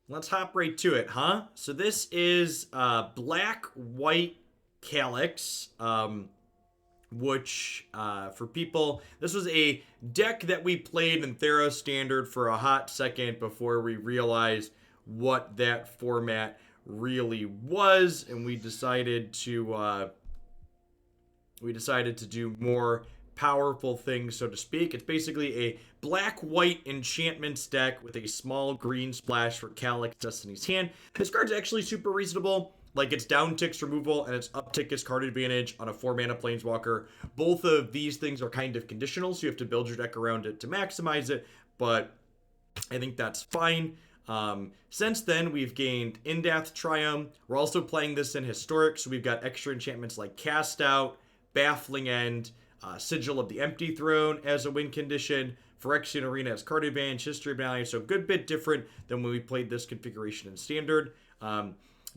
Let's hop right to it, huh? So this is black-white Calix, which, for people, this was a deck that we played in Theros Standard for a hot second before we realized what that format really was, and we decided to do more powerful things, so to speak. It's basically a black-white enchantments deck with a small green splash for Calix Destiny's Hand. This card's actually super reasonable. Like, its down tick's removal and its up tick is card advantage on a 4-mana Planeswalker. Both of these things are kind of conditional, so you have to build your deck around it to maximize it, but I think that's fine. Since then, we've gained Indatha Triome. We're also playing this in Historic, so we've got extra enchantments like Cast Out, Baffling End, Sigil of the Empty Throne as a win condition, Phyrexian Arena as card advantage, History Value, so a good bit different than when we played this configuration in Standard.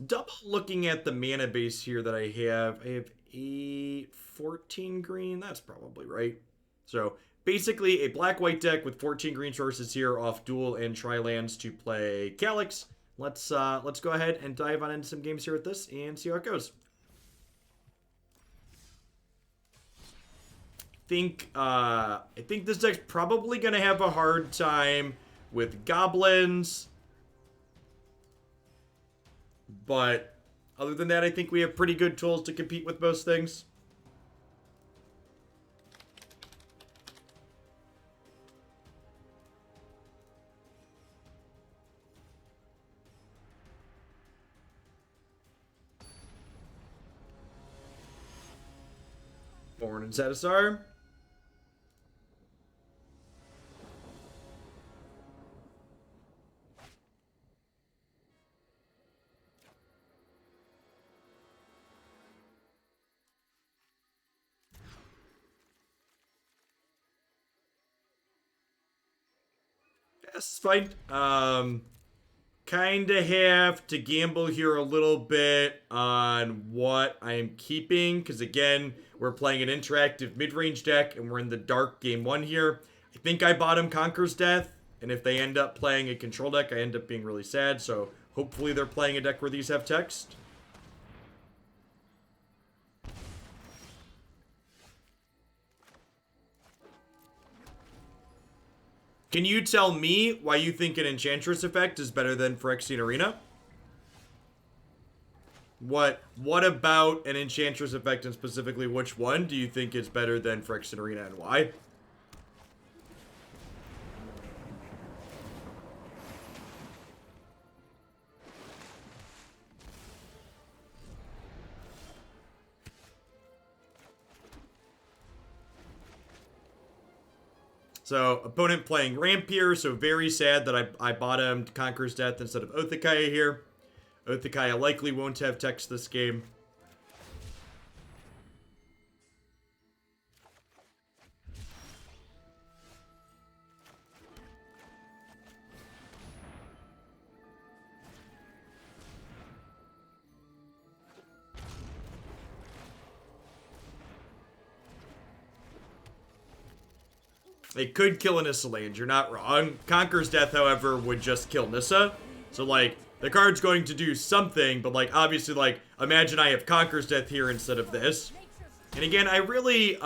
Double looking at the mana base here that I have 14 green, that's probably right. So basically a black-white deck with 14 green sources here off dual and tri-lands to play Calix. Let's go ahead and dive on into some games here with this and see how it goes. I think this deck's probably going to have a hard time with goblins. But other than that, I think we have pretty good tools to compete with most things. Born in Satisar. That's fine. Kind of have to gamble here a little bit on what I'm keeping, because again, we're playing an interactive mid-range deck, and we're in the dark game 1 here. I think I bottom Conquer's Death, and if they end up playing a control deck, I end up being really sad, so hopefully they're playing a deck where these have text. Can you tell me why you think an Enchantress effect is better than Phyrexian Arena? What about an Enchantress effect, and specifically which one do you think is better than Phyrexian Arena, and why? So, opponent playing Rampier, so very sad that I bottomed Conqueror's Death instead of Oathakaya here. Oathakaya likely won't have text this game. It could kill a Nissa land, you're not wrong. Conqueror's Death, however, would just kill Nissa. So, like, the card's going to do something, but, like, obviously, like, imagine I have Conqueror's Death here instead of this. And again, I really,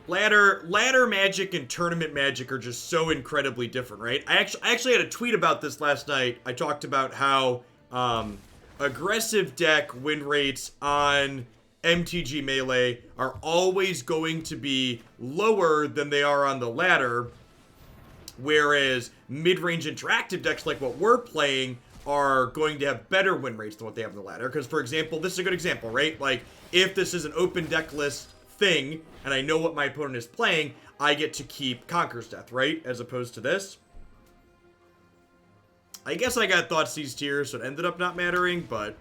ladder magic and tournament magic are just so incredibly different, right? I actually had a tweet about this last night. I talked about how, aggressive deck win rates on MTG Melee are always going to be lower than they are on the ladder, whereas mid-range interactive decks like what we're playing are going to have better win rates than what they have on the ladder. Because, for example, this is a good example, right? Like, if this is an open deck list thing, and I know what my opponent is playing, I get to keep Conqueror's Death, right? As opposed to this. I guess I got Thoughtseize here, so it ended up not mattering, but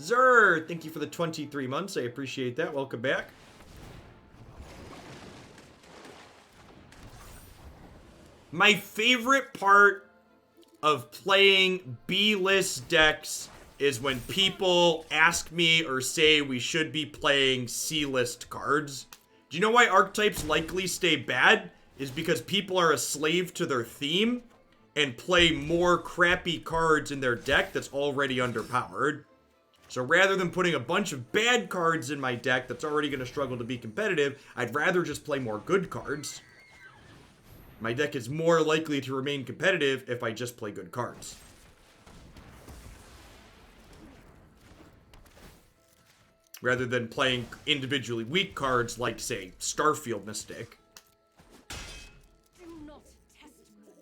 Zer, thank you for the 23 months. I appreciate that. Welcome back. My favorite part of playing B-list decks is when people ask me or say we should be playing C-list cards. Do you know why archetypes likely stay bad? is because people are a slave to their theme and play more crappy cards in their deck that's already underpowered. So rather than putting a bunch of bad cards in my deck that's already going to struggle to be competitive, I'd rather just play more good cards. My deck is more likely to remain competitive if I just play good cards. Rather than playing individually weak cards like, say, Starfield Mystic. Do not test me.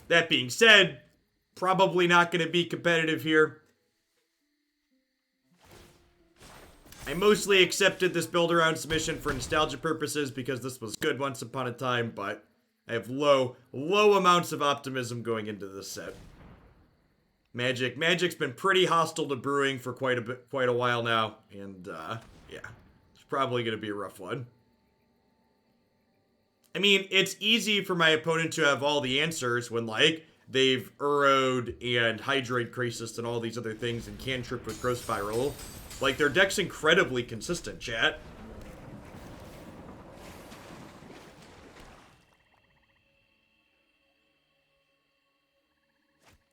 That being said, probably not going to be competitive here. I mostly accepted this build around submission for nostalgia purposes because this was good once upon a time, but I have low amounts of optimism going into this set. Magic's been pretty hostile to Brewing for quite a while now, and yeah, it's probably going to be a rough one. I mean, it's easy for my opponent to have all the answers when, like, they've Urrowed and Hydrate Crisis and all these other things and cantrip with Growth Spiral. Like, their deck's incredibly consistent, chat.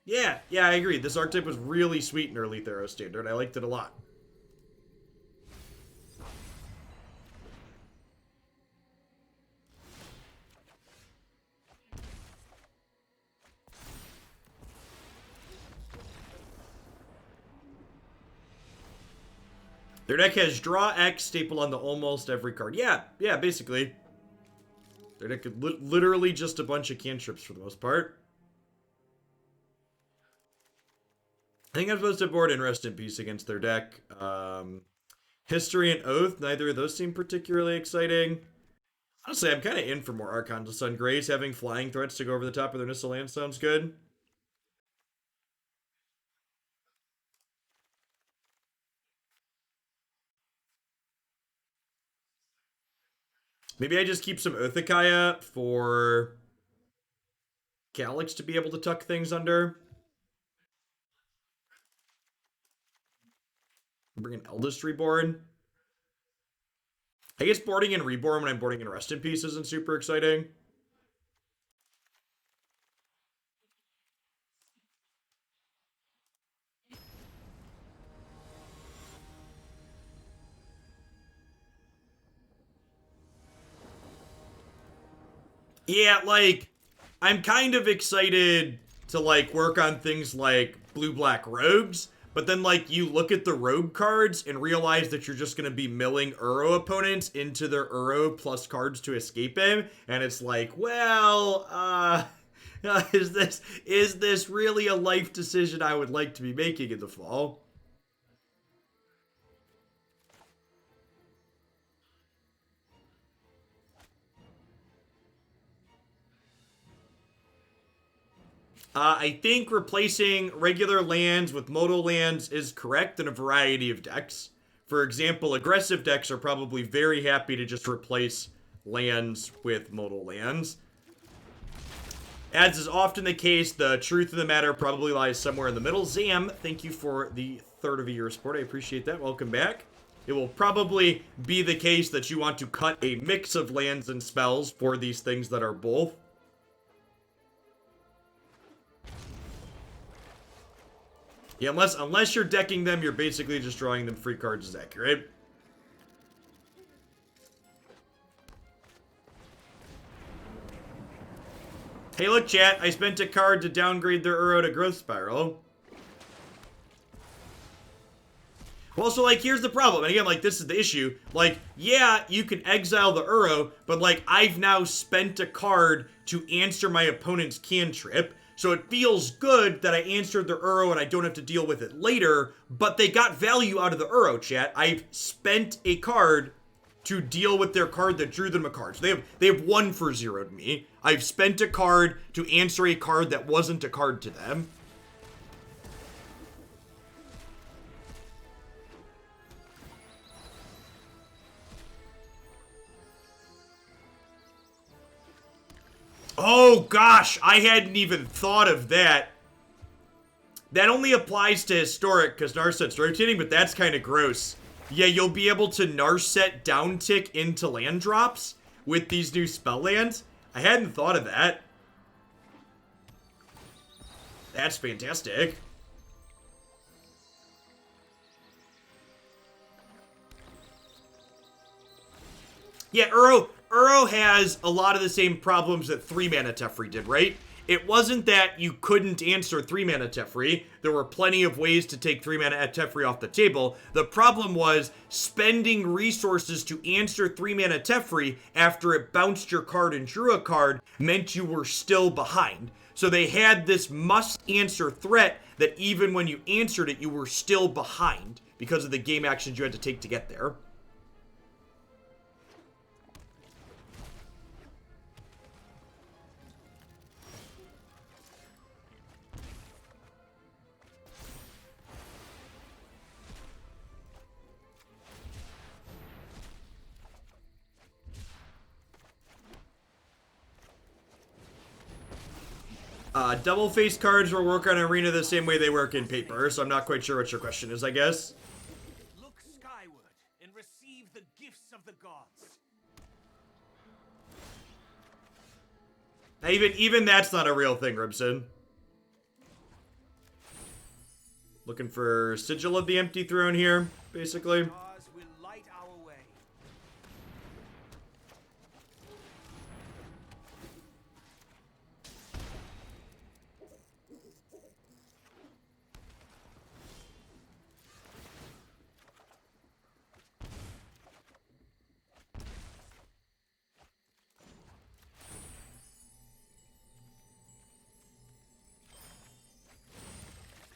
Yeah, I agree. This archetype was really sweet in early Theros Standard. I liked it a lot. Their deck has draw X stapled onto almost every card. Yeah, basically. Their deck is literally just a bunch of cantrips for the most part. I think I'm supposed to board in Rest in Peace against their deck. History and Oath, neither of those seem particularly exciting. Honestly, I'm kind of in for more Archon to Sun Grace. Having flying threats to go over the top of their Nissa land sounds good. Maybe I just keep some Othakaya for Calix to be able to tuck things under. Bring an Eldest Reborn. I guess boarding in Reborn when I'm boarding in Rest in Peace isn't super exciting. Yeah, like, I'm kind of excited to, like, work on things like blue-black rogues, but then, like, you look at the rogue cards and realize that you're just going to be milling Uro opponents into their Uro plus cards to escape him, and it's like, well, is this really a life decision I would like to be making in the fall? I think replacing regular lands with modal lands is correct in a variety of decks. For example, aggressive decks are probably very happy to just replace lands with modal lands. As is often the case, the truth of the matter probably lies somewhere in the middle. Zam, thank you for the third of a year support. I appreciate that. Welcome back. It will probably be the case that you want to cut a mix of lands and spells for these things that are both. Yeah, unless you're decking them, you're basically just drawing them free cards is accurate. Hey, look, chat. I spent a card to downgrade their Uro to Growth Spiral. Well, so, like, here's the problem. And again, like, this is the issue. Like, yeah, you can exile the Uro, but, like, I've now spent a card to answer my opponent's cantrip. So it feels good that I answered their Uro and I don't have to deal with it later, but they got value out of the Uro, chat. I've spent a card to deal with their card that drew them a card. So they have 1 for 0'd me. I've spent a card to answer a card that wasn't a card to them. Oh gosh, I hadn't even thought of that. That only applies to Historic, because Narset's rotating, but that's kind of gross. Yeah, you'll be able to Narset downtick into land drops with these new spell lands. I hadn't thought of that. That's fantastic. Yeah, Uro has a lot of the same problems that 3-mana Teferi did, right? It wasn't that you couldn't answer 3-mana Teferi. There were plenty of ways to take 3-mana Teferi off the table. The problem was spending resources to answer 3-mana Teferi after it bounced your card and drew a card meant you were still behind. So they had this must-answer threat that even when you answered it, you were still behind because of the game actions you had to take to get there. Double-faced cards will work on Arena the same way they work in paper, so I'm not quite sure what your question is, I guess. Look skyward and receive the gifts of the gods. Even that's not a real thing, Ribson. Looking for Sigil of the Empty Throne here, basically. Stars will light our way.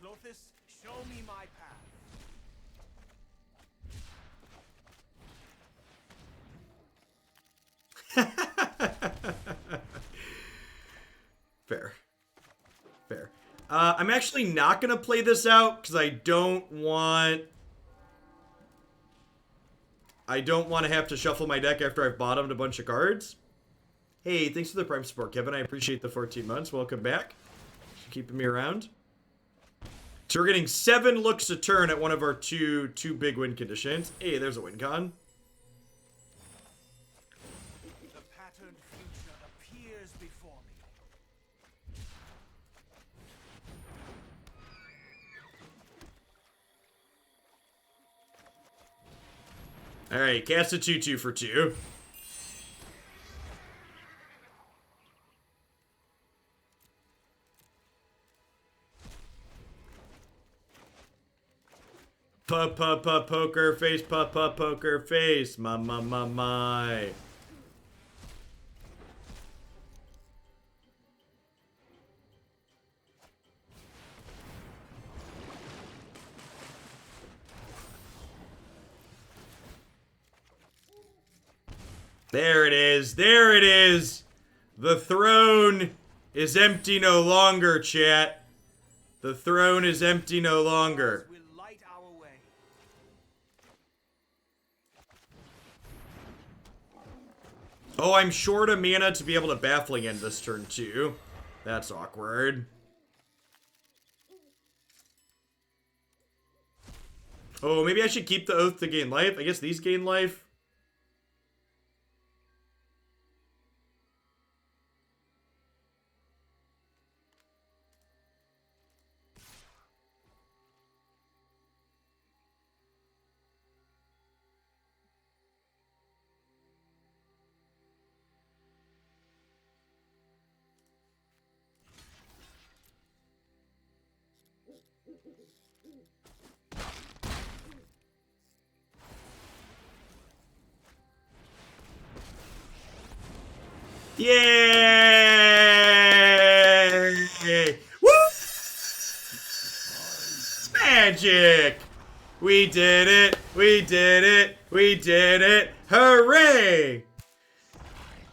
Clothis, show me my path. Fair. Fair. I'm actually not going to play this out because I don't want to have to shuffle my deck after I've bottomed a bunch of cards. Hey, thanks for the Prime support, Kevin. I appreciate the 14 months. Welcome back. Thanks for keeping me around. So we're getting 7 looks a turn at one of our two big win conditions. Hey, there's a win con. The patterned future appears before me. Alright, cast a 2/2 for 2. Poker face, poker face, my. There it is, there it is. The throne is empty no longer, chat. The throne is empty no longer. Will light our way. Oh, I'm short a mana to be able to Baffling End this turn too. That's awkward. Oh, maybe I should keep the Oath to gain life. I guess these gain life. Yay! Woo! Magic! We did it! We did it! We did it! Hooray!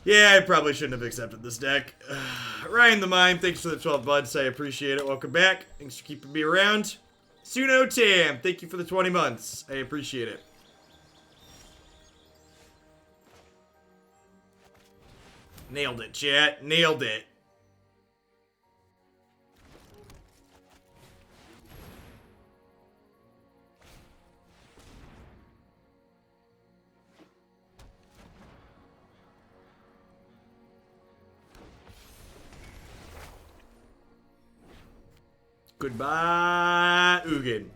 Yeah, I probably shouldn't have accepted this deck. Ryan the Mime, thanks for the 12 buds. I appreciate it. Welcome back. Thanks for keeping me around. Suno Tam, thank you for the 20 months. I appreciate it. Nailed it, chat. Nailed it. Goodbye, Ugin.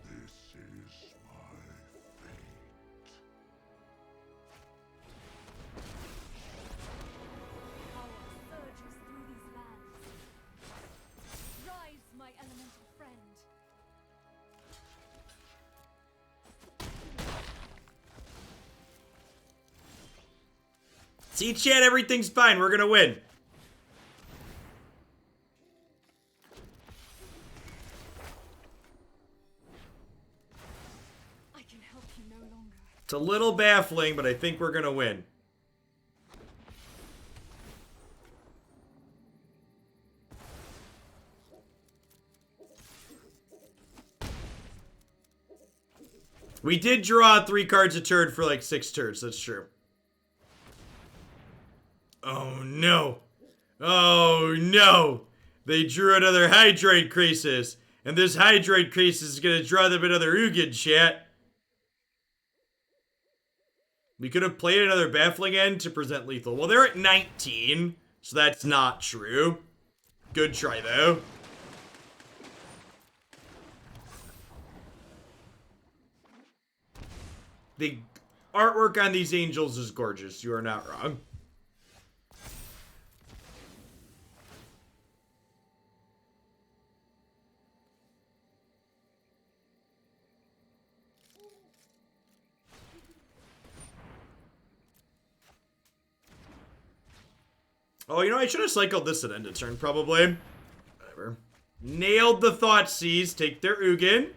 Power surges through these lands. Rise, my elemental friend. See, chat, everything's fine. We're gonna win. I can help you no longer. It's a little baffling, but I think we're gonna win. We did draw 3 cards a turn for like 6 turns. That's true. Oh no. Oh no. They drew another Hydroid Crisis. And this Hydroid Crisis is going to draw them another Ugin, chat. We could have played another Baffling End to present lethal. Well, they're at 19, so that's not true. Good try, though. The artwork on these angels is gorgeous. You are not wrong. Oh, you know, I should have cycled this at end of turn, probably. Whatever. Nailed the Thoughtseize. Take their Ugin.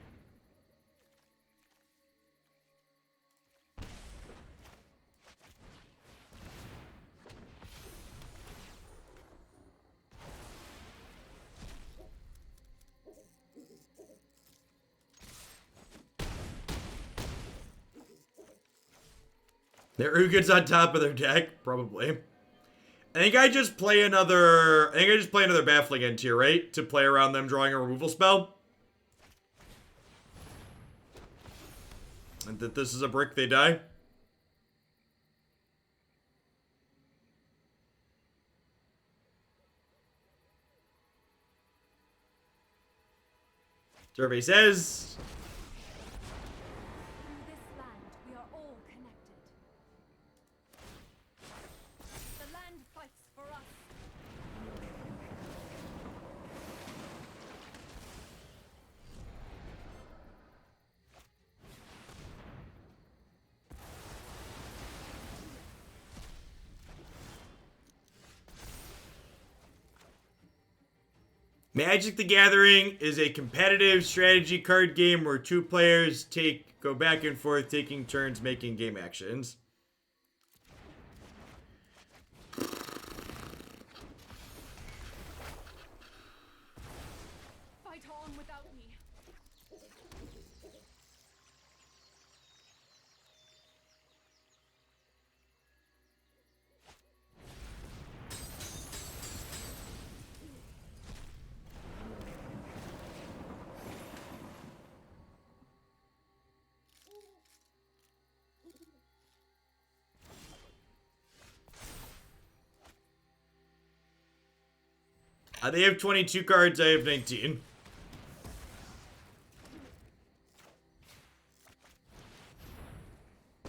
Their Ugin's on top of their deck, probably. I think I just play another Baffling End here, right? To play around them drawing a removal spell. And that this is a brick, they die. Survey says... Through this land, we are all connected. The land fights for us. Magic the Gathering is a competitive strategy card game where 2 players go back and forth, taking turns making game actions. Fight on without me. They have 22 cards, I have 19. I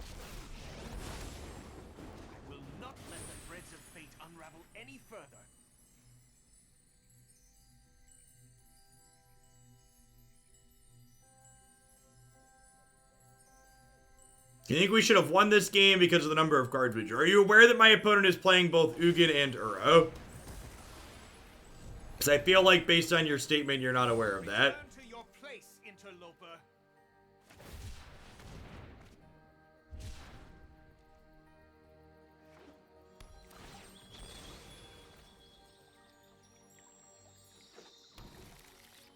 will not let the threads of fate unravel any further. Do you think we should have won this game because of the number of cards we drew? Are you aware that my opponent is playing both Ugin and Uro? Because I feel like based on your statement, you're not aware of that. Return to your place, interloper.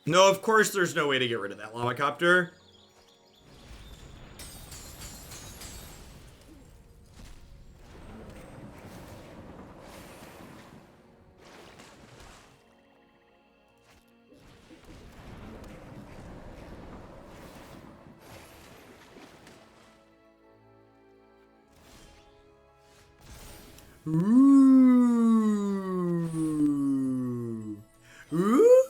No, of course there's no way to get rid of that Llama-copter. Ooh. Ooh.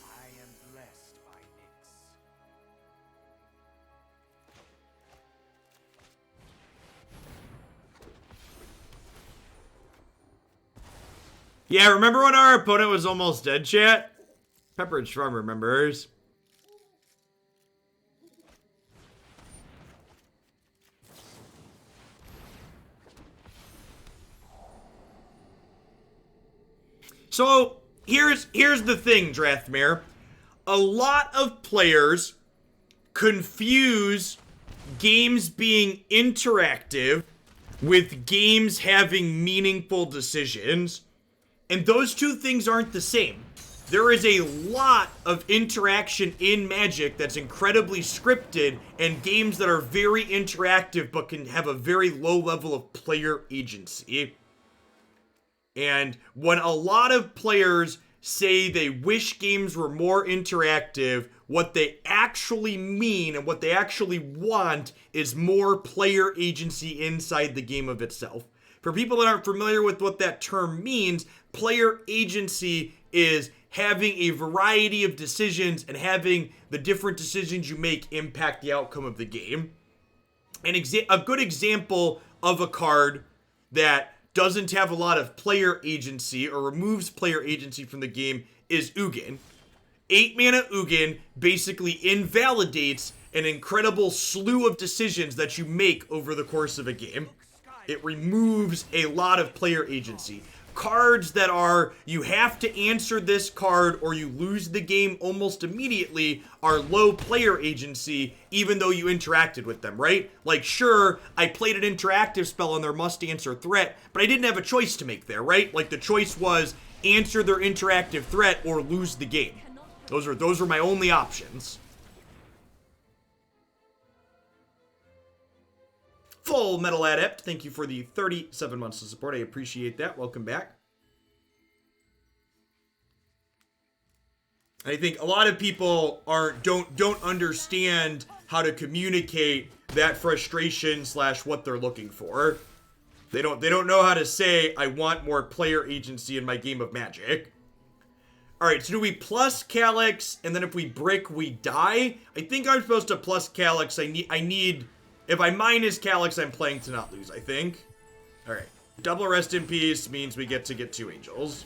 I am blessed. Yeah, remember when our opponent was almost dead, chat? Pepper and Shrum remembers. So, here's the thing, Drathmere. A lot of players confuse games being interactive with games having meaningful decisions, and those two things aren't the same. There is a lot of interaction in Magic that's incredibly scripted, and games that are very interactive but can have a very low level of player agency. And when a lot of players say they wish games were more interactive, what they actually mean and what they actually want is more player agency inside the game of itself. For people that aren't familiar with what that term means, player agency is having a variety of decisions and having the different decisions you make impact the outcome of the game. A good example of a card that doesn't have a lot of player agency or removes player agency from the game is Ugin. 8 mana Ugin basically invalidates an incredible slew of decisions that you make over the course of a game. It removes a lot of player agency. Cards that are, you have to answer this card or you lose the game almost immediately, are low player agency even though you interacted with them, right? Like, sure, I played an interactive spell on their must answer threat, but I didn't have a choice to make there, right? Like, the choice was answer their interactive threat or lose the game. Those were my only options. Full Metal Adept, thank you for the 37 months of support. I appreciate that. Welcome back. I think a lot of people don't understand how to communicate that frustration / what they're looking for. They don't know how to say, I want more player agency in my game of Magic. Alright, so do we plus Calix, and then if we brick, we die? I think I'm supposed to plus Calix. I need if I minus Calix, I'm playing to not lose, I think. Alright. Double rest in peace means we get 2 angels.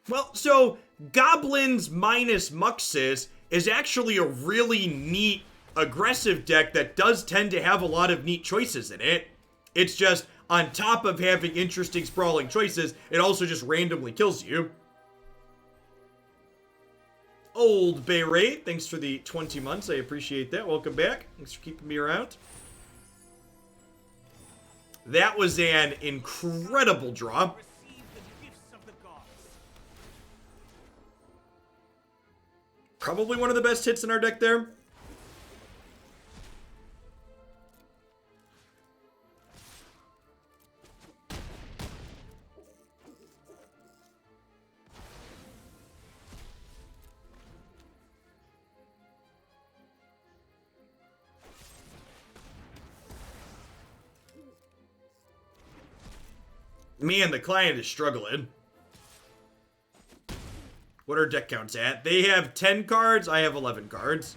Well, so Goblins minus Muxus is actually a really neat aggressive deck that does tend to have a lot of neat choices in it. It's just, on top of having interesting sprawling choices, it also just randomly kills you. Old Bayray, thanks for the 20 months. I appreciate that. Welcome back. Thanks for keeping me around. That was an incredible draw. Probably one of the best hits in our deck there. Man, the client is struggling. What are deck counts at? They have 10 cards, I have 11 cards.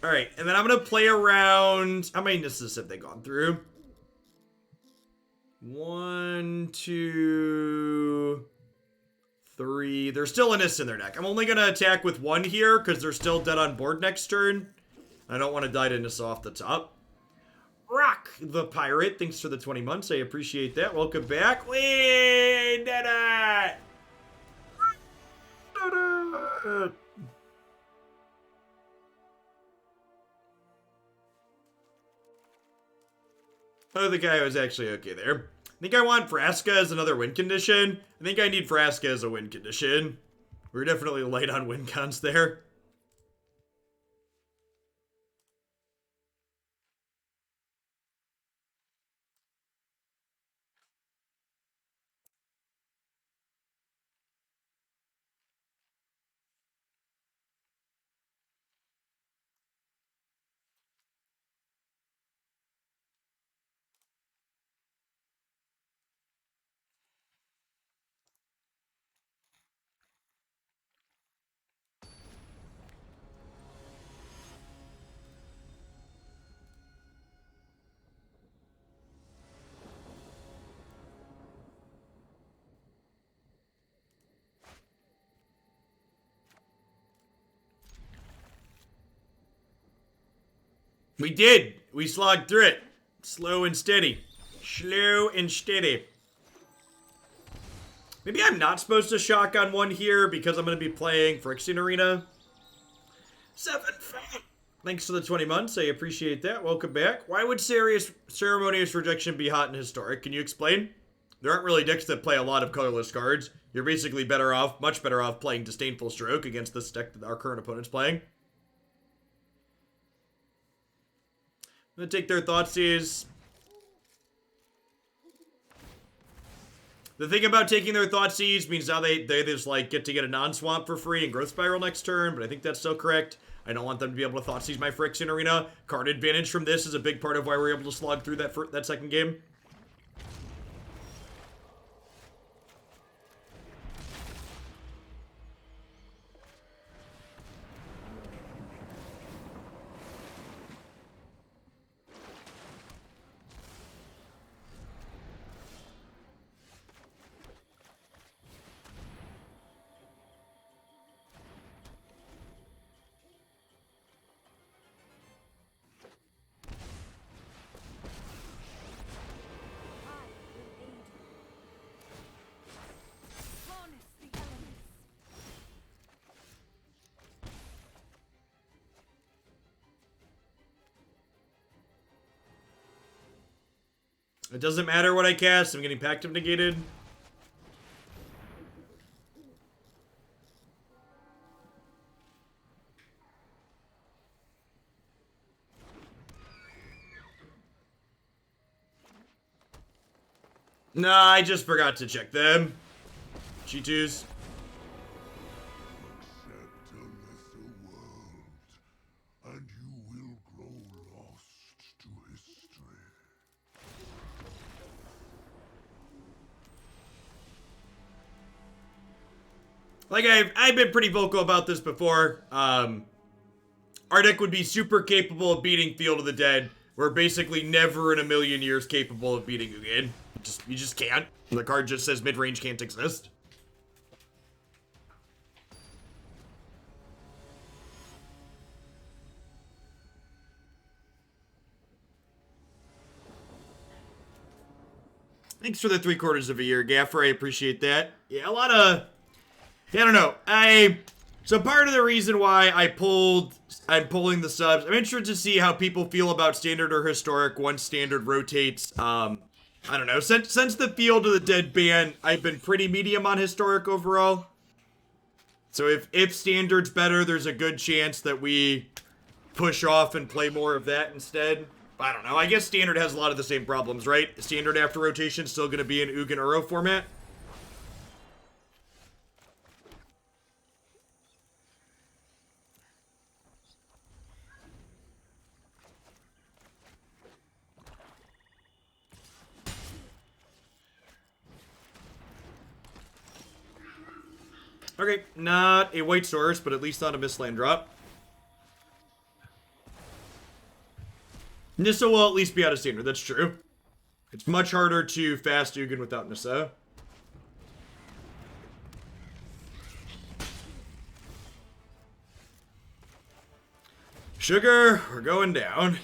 Alright, and then I'm gonna play around. How many misses have they gone through? 1, 2, 3. There's still an Nis in their deck. I'm only gonna attack with 1 here because they're still dead on board next turn. I don't want to die to Nis off the top. Rock the Pirate, thanks for the 20 months. I appreciate that. Welcome back. We did it! Oh, the guy was actually okay there. I think I want Vraska as another win condition. I think I need Vraska as a win condition. We're definitely light on win cons there. We did. We slogged through it. Slow and steady. Slow and steady. Maybe I'm not supposed to shock on one here because I'm going to be playing Phyrexian Arena. 7 Thanks for the 20 months. I appreciate that. Welcome back. Why would Ceremonious Rejection be hot and historic? Can you explain? There aren't really decks that play a lot of colorless cards. You're basically better off, much better off, playing Disdainful Stroke against this deck that our current opponent's playing. I'm going to take their Thoughtseize. The thing about taking their Thoughtseize means now they just like get to get a non-swamp for free and Growth Spiral next turn, but I think that's still correct. I don't want them to be able to Thoughtseize my Phyrexian Arena. Card advantage from this is a big part of why we're able to slog through that second game. It doesn't matter what I cast. I'm getting Pact of Negated. Nah, I just forgot to check them. G2s. Like, I've been pretty vocal about this before. Our deck would be super capable of beating Field of the Dead. We're basically never in a million years capable of beating Ugin. You just can't. The card just says mid-range can't exist. Thanks for the 3/4 of a year, Gaffer. I appreciate that. Yeah, a lot of... Yeah, I don't know. So part of the reason why I'm pulling the subs, I'm interested to see how people feel about Standard or Historic once Standard rotates. I don't know. Since the Field of the Dead ban, I've been pretty medium on Historic overall. So if Standard's better, there's a good chance that we push off and play more of that instead. I don't know. I guess Standard has a lot of the same problems, right? Standard after rotation is still going to be an Ugin Uro format. Okay, not a white source, but at least not a Mistland drop. Nissa will at least be out of Standard, that's true. It's much harder to fast Ugin without Nissa. Sugar, we're going down.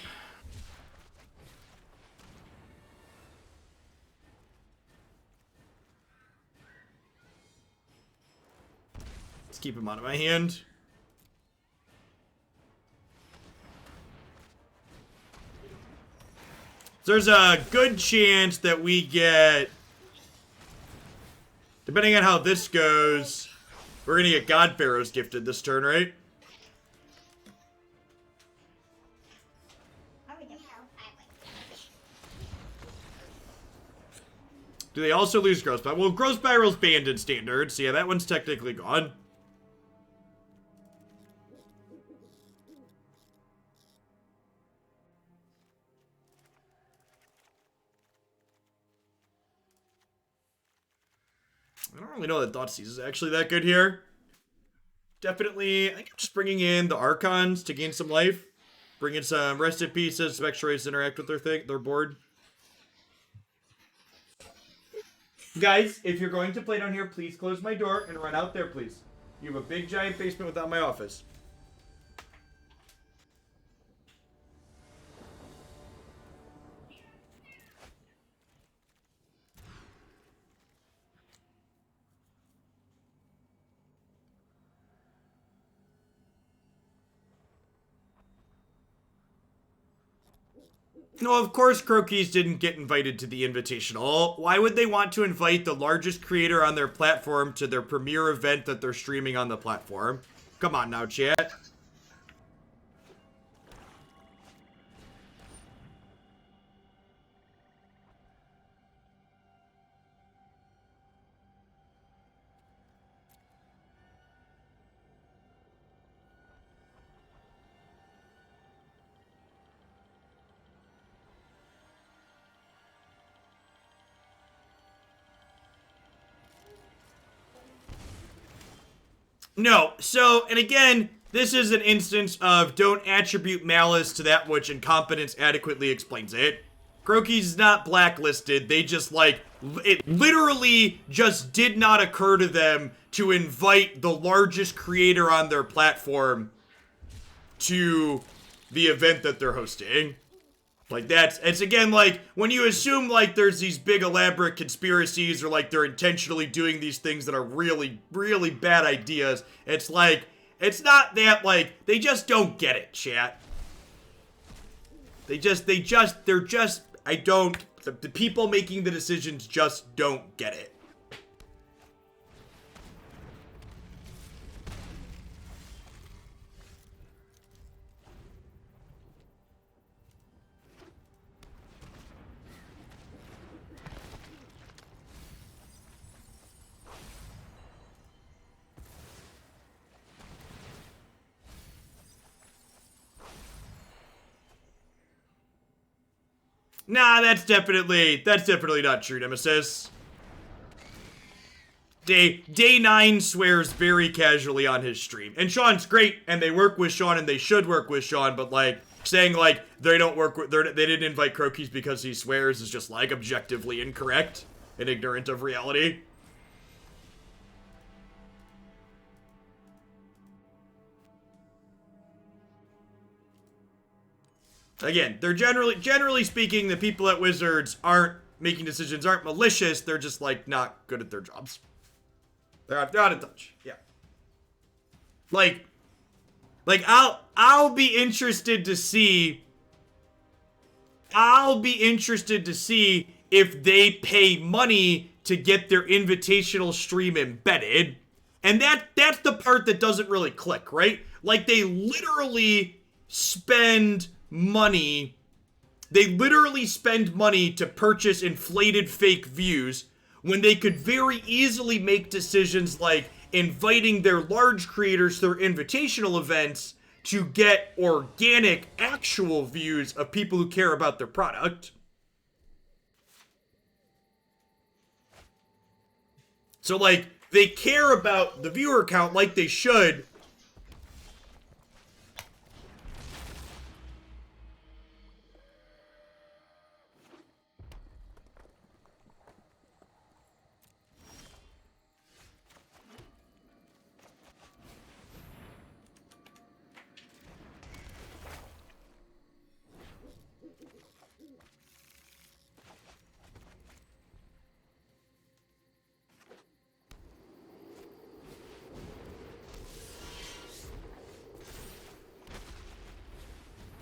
Keep him out of my hand. There's a good chance that we get, depending on how this goes, we're gonna get God Pharaohs gifted this turn, right? Do they also lose Growth Spiral? Well, Growth Spiral's banned in Standard, so yeah, that one's technically gone. I don't really know that Thoughtseize is actually that good here. Definitely, I think I'm just bringing in the Archons to gain some life. Bring in some Rested Pieces, Spectre Rays to interact with their board. Guys, if you're going to play down here, please close my door and run out there, please. You have a big, giant basement without my office. No, of course Croakies didn't get invited to the Invitational. Why would they want to invite the largest creator on their platform to their premiere event that they're streaming on the platform? Come on now, chat. No, so, and again, this is an instance of don't attribute malice to that which incompetence adequately explains it. Croaky's not blacklisted, they just, like, it literally just did not occur to them to invite the largest creator on their platform to the event that they're hosting. Like, it's again, like, when you assume, like, there's these big elaborate conspiracies or, like, they're intentionally doing these things that are really, really bad ideas, it's like, it's not that, like, they just don't get it, chat. The people making the decisions just don't get it. Nah, that's definitely not true, Nemesis. Day 9 swears very casually on his stream. And Sean's great, and they work with Sean, and they should work with Sean, but, like, saying, like, they didn't invite Croakies because he swears is just, like, objectively incorrect and ignorant of reality. Again, they're generally speaking, the people at Wizards aren't making decisions, aren't malicious, they're just, like, not good at their jobs. They're out of touch, yeah. Like, I'll be interested to see if they pay money to get their invitational stream embedded. And that's the part that doesn't really click, right? Like, they literally spend money to purchase inflated fake views when they could very easily make decisions like inviting their large creators to their invitational events to get organic actual views of people who care about their product. So, like, they care about the viewer count like they should.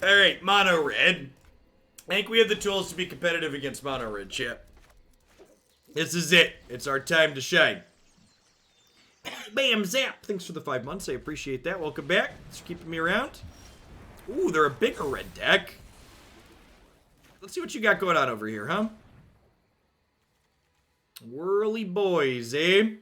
Alright, Mono Red. I think we have the tools to be competitive against Mono Red, chat. This is it. It's our time to shine. Bam, zap. Thanks for the 5 months. I appreciate that. Welcome back. Thanks for keeping me around. Ooh, they're a bigger red deck. Let's see what you got going on over here, huh? Whirly boys, eh?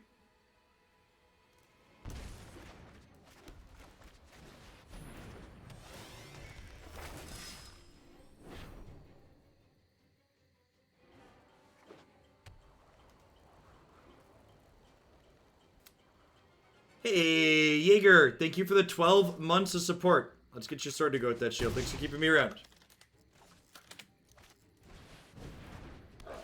Hey, Jaeger, thank you for the 12 months of support. Let's get your sword to go with that shield. Thanks for keeping me around.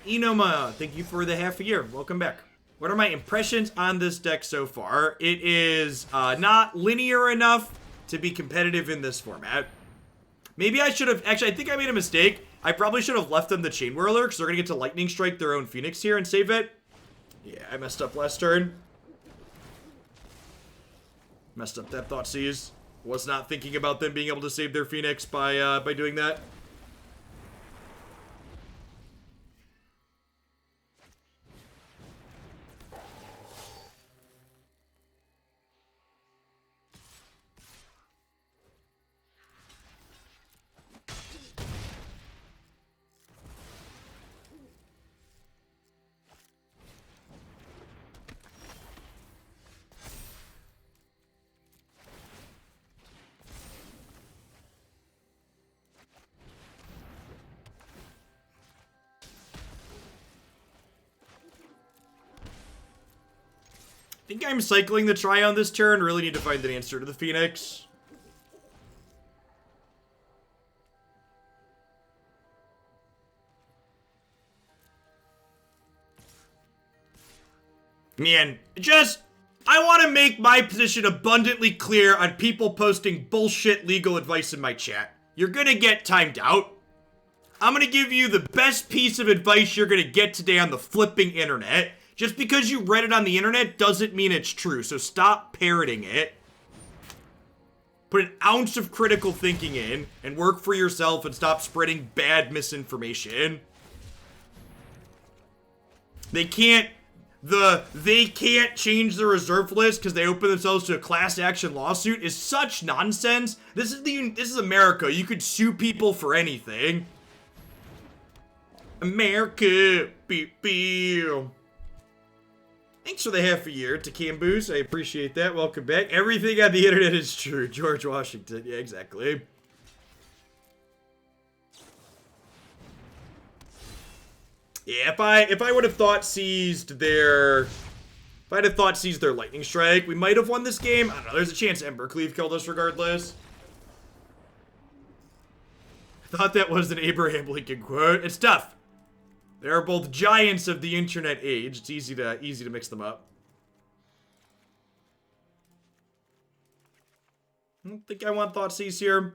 Enoma, thank you for the half a year. Welcome back. What are my impressions on this deck so far? It is not linear enough to be competitive in this format. Maybe I should have... Actually, I think I made a mistake. I probably should have left them the Chain Whirler, because they're going to get to Lightning Strike their own Phoenix here and save it. Yeah, I messed up last turn. Messed up that Thoughtseize. Was not thinking about them being able to save their Phoenix by doing that. think I'm cycling the Triome this turn. Really need to find an answer to the Phoenix. Man, I want to make my position abundantly clear on people posting bullshit legal advice in my chat. You're gonna get timed out. I'm gonna give you the best piece of advice you're gonna get today on the flipping internet. Just because you read it on the internet doesn't mean it's true, so stop parroting it. Put an ounce of critical thinking in, and work for yourself and stop spreading bad misinformation. They can't change the reserve list because they open themselves to a class action lawsuit is such nonsense. This is America. You could sue people for anything. America. Beep, beep. Thanks for the half a year to Camboose. I appreciate that. Welcome back. Everything on the internet is true. George Washington. Yeah, exactly. Yeah, if I would have Thoughtseized their Lightning Strike, we might have won this game. I don't know. There's a chance Embercleave killed us regardless. I thought that was an Abraham Lincoln quote. It's tough. They are both giants of the internet age. It's easy to mix them up. I don't think I want Thoughtseize here.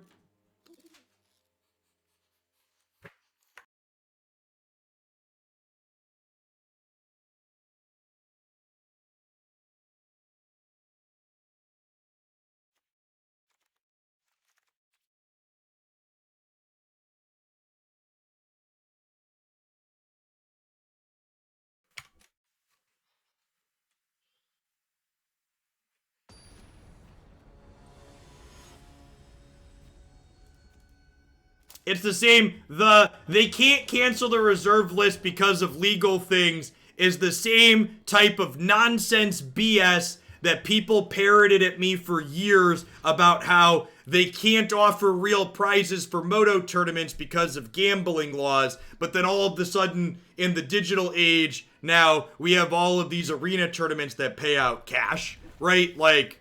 It's the same, they can't cancel the reserve list because of legal things is the same type of nonsense BS that people parroted at me for years about how they can't offer real prizes for Moto tournaments because of gambling laws, but then all of a sudden in the digital age, now we have all of these arena tournaments that pay out cash, right? Like,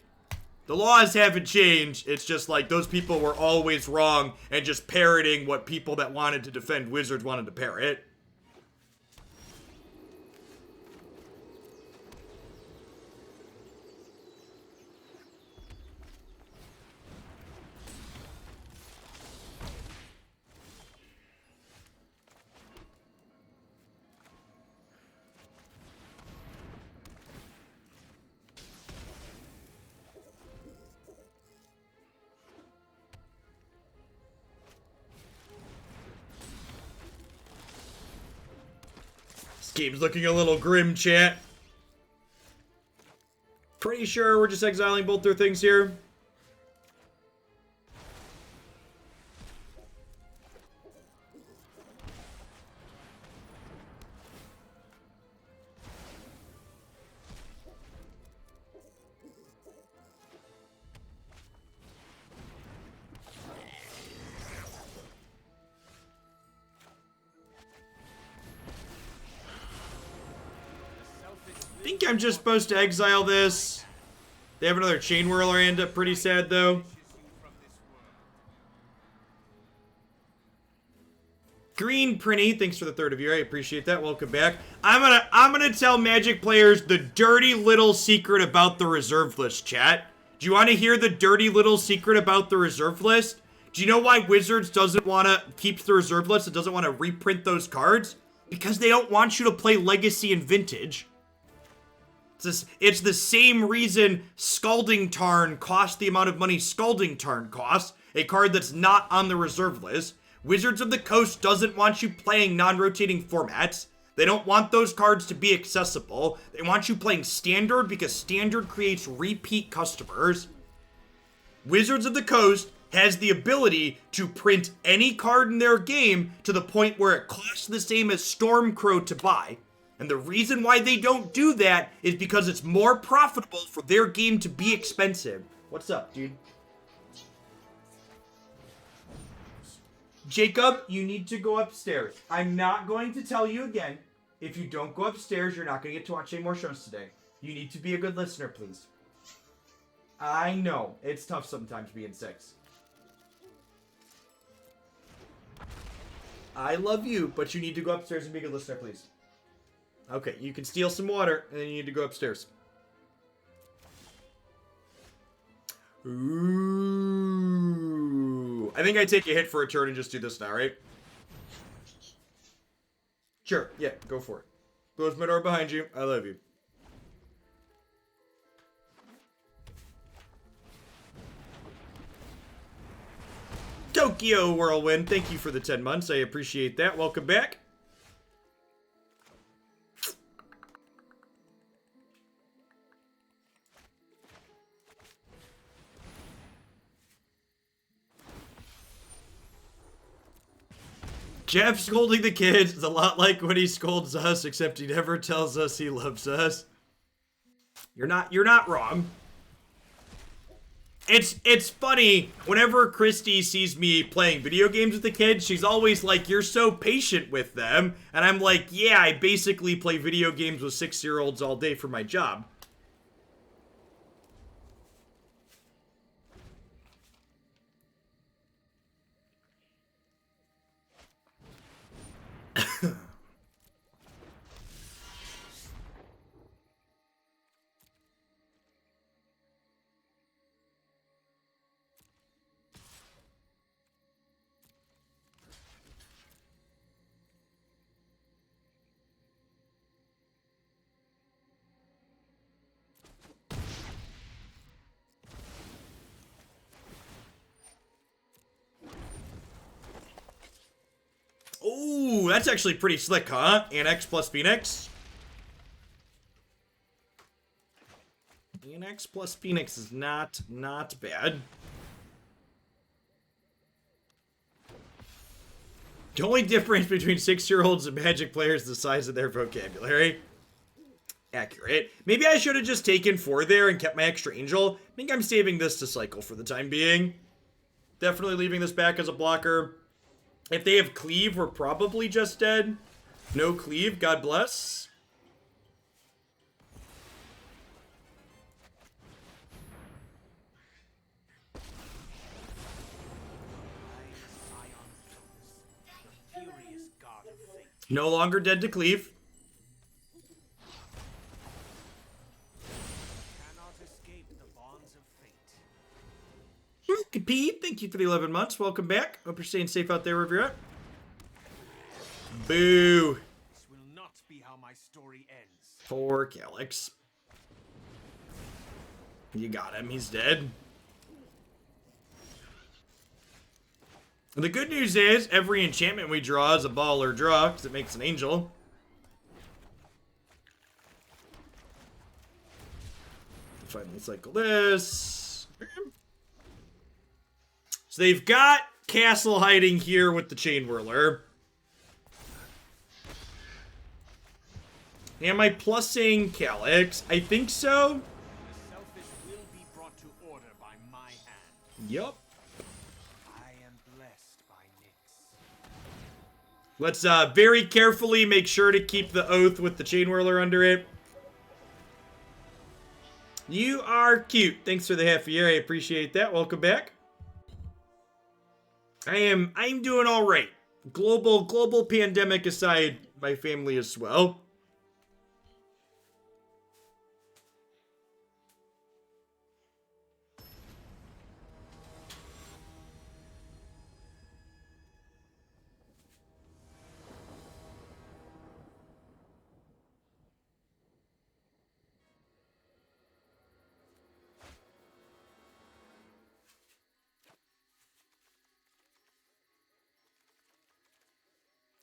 the laws haven't changed. It's just like those people were always wrong and just parroting what people that wanted to defend Wizards wanted to parrot. Game's looking a little grim, chat. Pretty sure we're just exiling both their things here. I think I'm just supposed to exile this. They have another Chain Whirler. I end up pretty sad though. Green Prinny, thanks for the 3rd of year. I appreciate that. Welcome back. I'm gonna tell Magic players the dirty little secret about the reserve list, chat. Do you want to hear the dirty little secret about the reserve list? Do you know why Wizards doesn't want to keep the reserve list and doesn't want to reprint those cards? Because they don't want you to play Legacy and Vintage. It's the same reason Scalding Tarn costs the amount of money Scalding Tarn costs, a card that's not on the reserve list. Wizards of the Coast doesn't want you playing non-rotating formats. They don't want those cards to be accessible. They want you playing Standard because Standard creates repeat customers. Wizards of the Coast has the ability to print any card in their game to the point where it costs the same as Stormcrow to buy. And the reason why they don't do that is because it's more profitable for their game to be expensive. What's up, dude? Jacob, you need to go upstairs. I'm not going to tell you again. If you don't go upstairs, you're not going to get to watch any more shows today. You need to be a good listener, please. I know. It's tough sometimes being 6. I love you, but you need to go upstairs and be a good listener, please. Okay, you can steal some water, and then you need to go upstairs. Ooh. I think I take a hit for a turn and just do this now, right? Sure, yeah, go for it. Close my door behind you. I love you. Tokyo Whirlwind, thank you for the 10 months. I appreciate that. Welcome back. Jeff scolding the kids is a lot like when he scolds us, except he never tells us he loves us. You're not wrong. It's funny, whenever Christy sees me playing video games with the kids, she's always like, you're so patient with them. And I'm like, yeah, I basically play video games with 6-year-olds all day for my job. Ooh, that's actually pretty slick, huh? Annex plus Phoenix. Annex plus Phoenix is not bad. The only difference between 6-year-olds and Magic players is the size of their vocabulary. Accurate. Maybe I should have just taken 4 there and kept my extra angel. I think I'm saving this to cycle for the time being. Definitely leaving this back as a blocker. If they have cleave, we're probably just dead. No cleave, God bless. No longer dead to cleave. Cannot escape the bonds of fate. Pete, thank you for the 11 months. Welcome back. Hope you're staying safe out there wherever you're at. Boo. This will not be how my story ends. Poor Calix. You got him. He's dead. The good news is every enchantment we draw is a baller draw because it makes an angel. Finally cycle this. So they've got Castle hiding here with the Chain Whirler. Am I plussing Calix? I think so. The selfish will be brought to order by my hand. Yup. I am blessed by Nyx. Let's very carefully make sure to keep the oath with the Chain Whirler under it. You are cute. Thanks for the half a year. I appreciate that. Welcome back. I'm doing all right. Global pandemic aside, my family is well.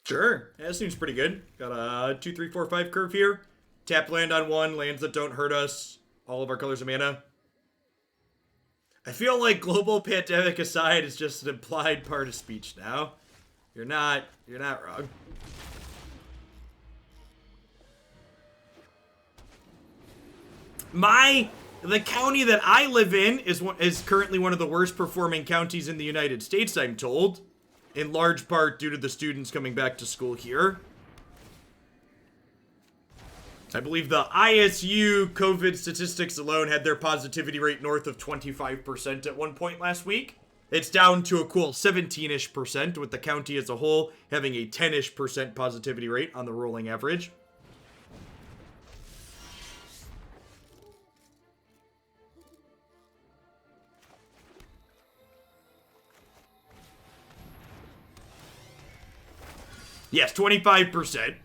Sure. Yeah, that seems pretty good. Got a 2, 3, 4, 5 curve here. Tap land on 1, lands that don't hurt us. All of our colors of mana. I feel like global pandemic aside is just an implied part of speech now. You're not wrong. The county that I live in is currently one of the worst performing counties in the United States, I'm told. In large part due to the students coming back to school here. I believe the ISU COVID statistics alone had their positivity rate north of 25% at one point last week. It's down to a cool 17-ish%, with the county as a whole having a 10-ish% positivity rate on the rolling average. Yes, 25%.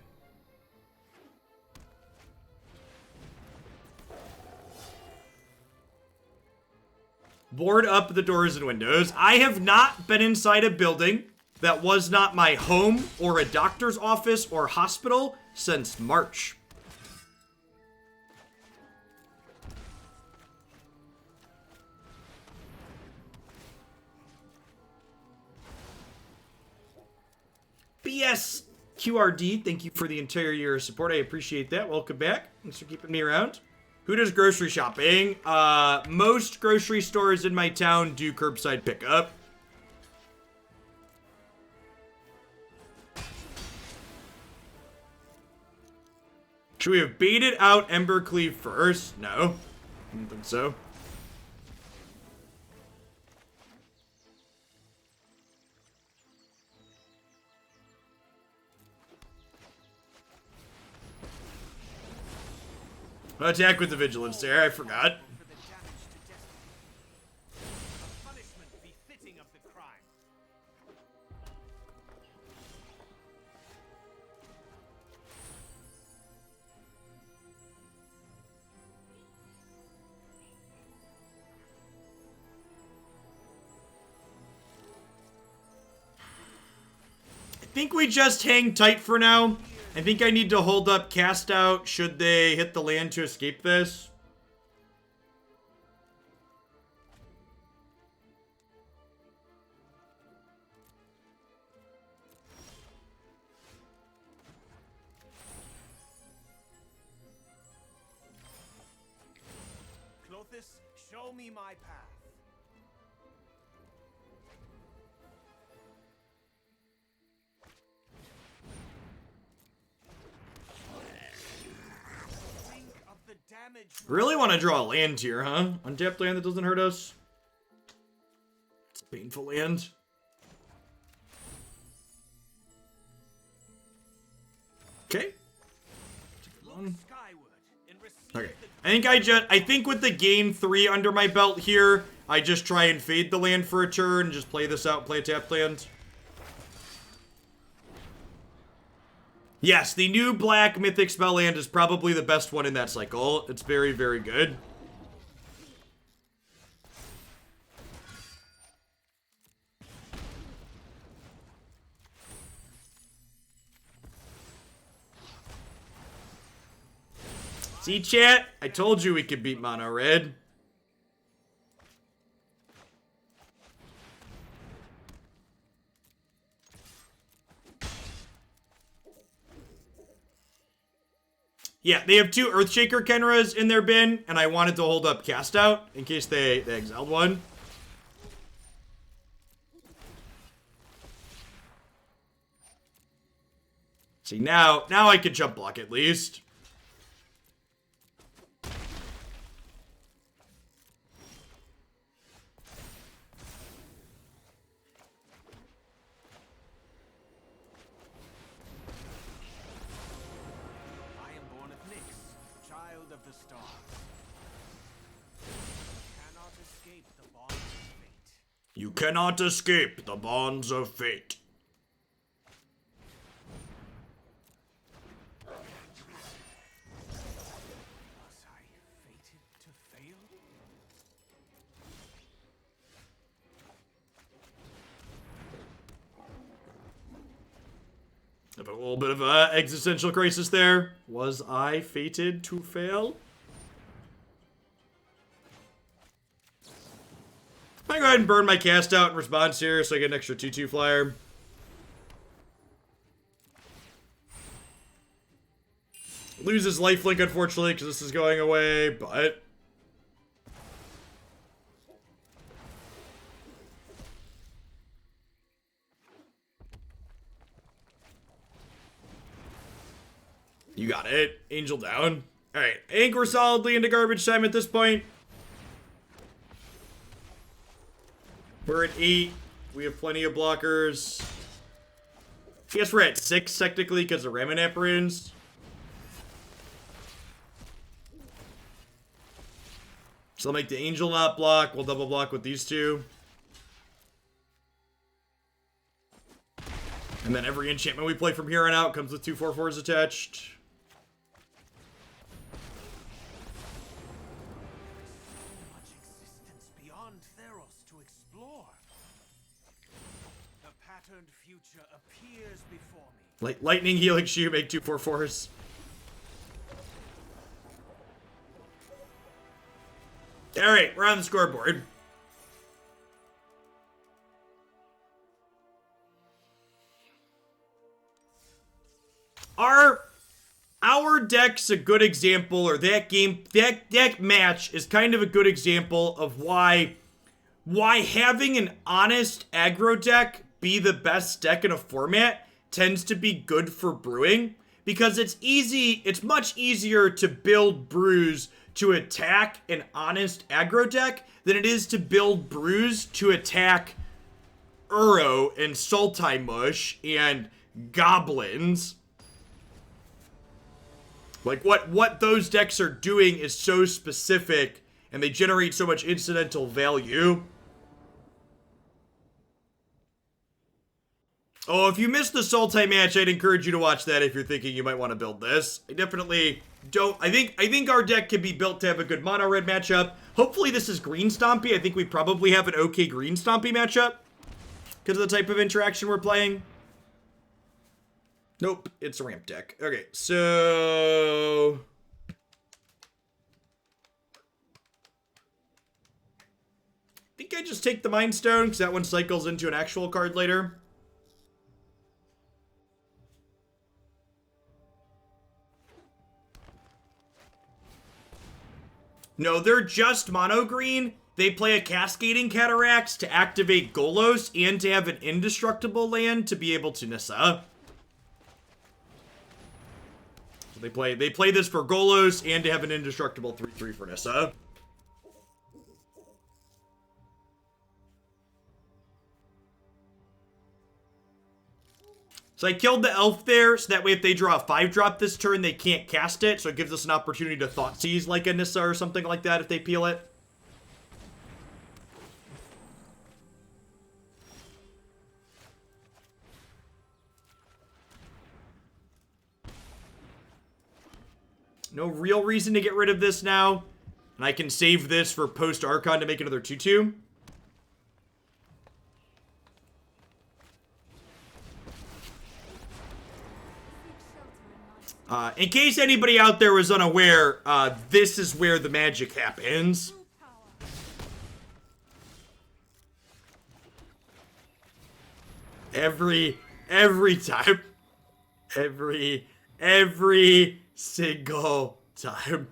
Board up the doors and windows. I have not been inside a building that was not my home or a doctor's office or hospital since March. BS QRD, thank you for the entire year of support. I appreciate that. Welcome back. Thanks for keeping me around. Who does grocery shopping? Most grocery stores in my town do curbside pickup. Should we have baited out Embercleave first? No. I don't think so. Attack with the vigilance there, I forgot. For the damage to destiny. A punishment befitting of the crime. I think we just hang tight for now. I think I need to hold up cast out should they hit the land to escape this. Clothis, show me my path. Think of the damage. Really want to draw a land here, huh? Untapped land that doesn't hurt us. It's a painful land. Okay. Look skyward and receive Okay. the I think with the gain 3 under my belt here, I just try and fade the land for a turn and just play this out, play a tapped land. Yes, the new black mythic spell land is probably the best one in that cycle. It's very, very good. See, chat? I told you we could beat mono red. Yeah, they have 2 Earthshaker Kenras in their bin, and I wanted to hold up Cast Out in case they exiled one. See, now I can jump block at least. I am born of Nyx, child of the stars. Cannot escape the bonds of fate. You cannot escape the bonds of fate. Was I fated to fail? Have a little bit of a existential crisis there. Was I fated to fail? I'm gonna go ahead and burn my cast out in response here so I get an extra 2/2 flyer. Loses lifelink, unfortunately, because this is going away, but... You got it. Angel down. Alright, I think we're solidly into garbage time at this point. We're at 8. We have plenty of blockers. I guess we're at 6 technically because of Ramanap runes. So I'll make the Angel not block. We'll double block with these two. And then every enchantment we play from here on out comes with 2 4/4s attached. Much existence beyond Theros to explore. The patterned future appears before me. Like lightning, healing shoe, make 2 4/4s. Alright, we're on the scoreboard. Our deck's a good example, or that match is kind of a good example of why having an honest aggro deck be the best deck in a format tends to be good for brewing, because it's much easier to build brews to attack an honest aggro deck than it is to build brews to attack Uro and Sultai Mush and goblins. Like, what those decks are doing is so specific, and they generate so much incidental value. Oh, if you missed the Sultai match, I'd encourage you to watch that if you're thinking you might want to build this. I definitely don't. I think our deck can be built to have a good mono-red matchup. Hopefully this is green stompy. I think we probably have an okay green stompy matchup because of the type of interaction we're playing. Nope, it's a ramp deck. Okay, so I think I just take the Mind Stone because that one cycles into an actual card later. No, they're just mono green. They play a Cascading Cataracts to activate Golos and to have an indestructible land to be able to Nissa. They play this for Golos and to have an indestructible 3/3 for Nissa. So I killed the elf there, so that way if they draw a 5-drop this turn, they can't cast it. So it gives us an opportunity to Thoughtseize like a Nissa or something like that if they peel it. No real reason to get rid of this now. And I can save this for post-Archon to make another 2/2. In case anybody out there was unaware, this is where the magic happens. Every time. Every single time.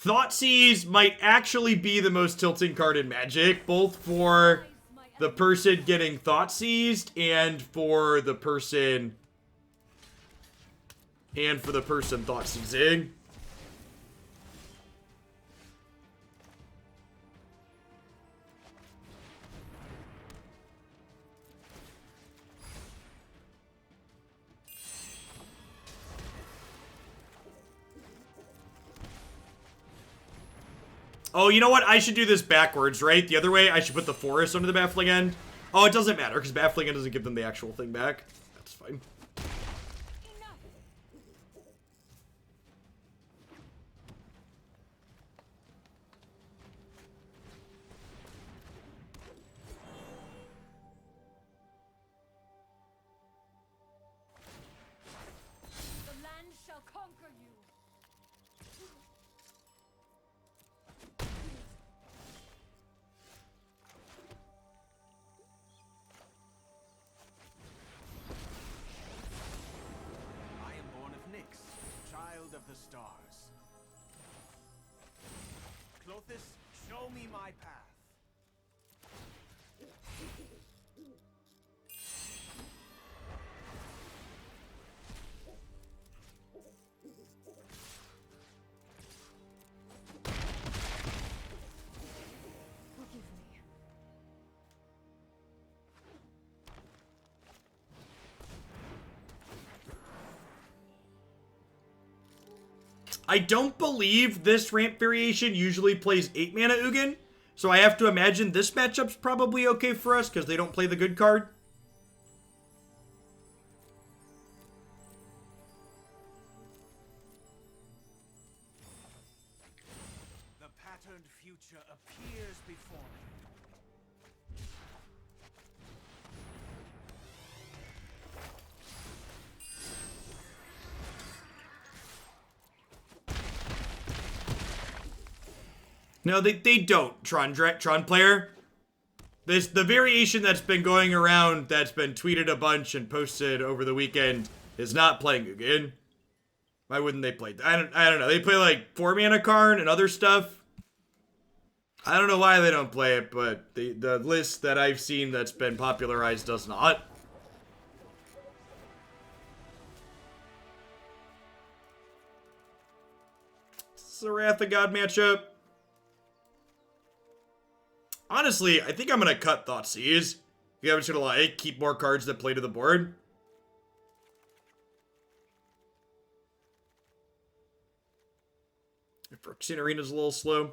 Thoughtseize might actually be the most tilting card in Magic, both for the person getting Thoughtseized and for the person Thoughtseizing. Oh, you know what? I should do this backwards, right? The other way, I should put the forest under the Baffling End. Oh, it doesn't matter, because Baffling End doesn't give them the actual thing back. That's fine. The land shall conquer you. I am born of Nyx, child of the stars. Clothis, show Show me my path. Forgive me. I don't believe this ramp variation usually plays 8 mana Ugin, so I have to imagine this matchup's probably okay for us because they don't play the good card. The patterned future appears before me. No, they don't, Tron player. The variation that's been going around, that's been tweeted a bunch and posted over the weekend, is not playing Ugin. Why wouldn't they play? I don't know. They play like 4 mana Karn and other stuff. I don't know why they don't play it, but the list that I've seen that's been popularized does not. This is a Wrath of God matchup. Honestly, I think I'm going to cut Thoughtseize. I'm just going to like keep more cards that play to the board. Phyrexian Arena's a little slow.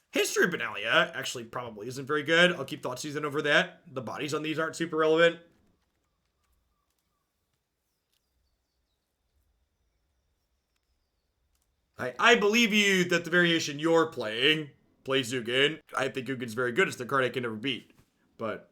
History of Benalia actually probably isn't very good. I'll keep Thoughtseize in over that. The bodies on these aren't super relevant. I believe you that the variation you're playing plays Ugin. I think Ugin's very good. It's the card I can never beat. But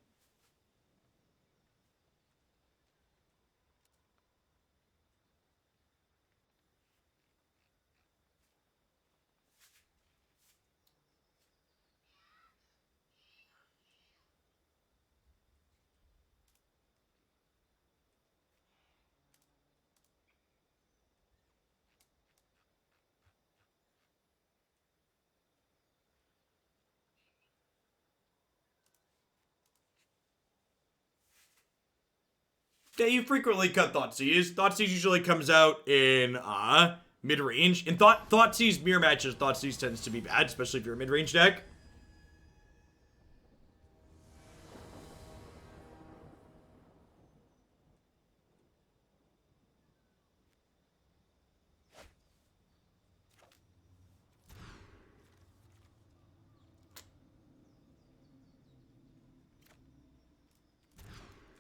yeah, you frequently cut Thoughtseize. Thoughtseize usually comes out in mid-range. In Thoughtseize mirror matches, Thoughtseize tends to be bad, especially if you're a mid-range deck.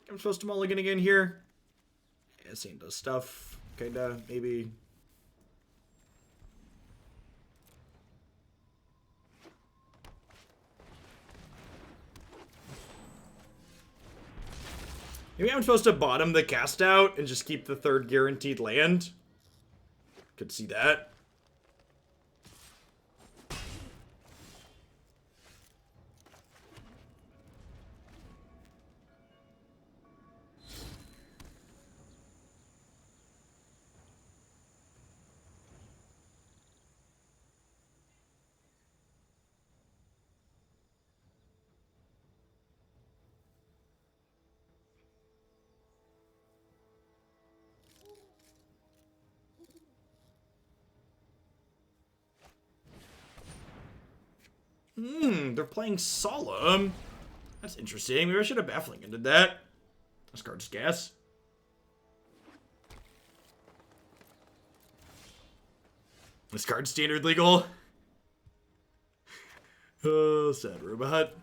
I'm supposed to mulligan again here. Yeah, same does stuff. Kinda, maybe. Maybe I'm supposed to bottom the cast out and just keep the third guaranteed land. Could see that. They're playing Solemn. That's interesting. Maybe I should have Baffling Ended that. This card's gas. This card's standard legal. Oh, sad robot.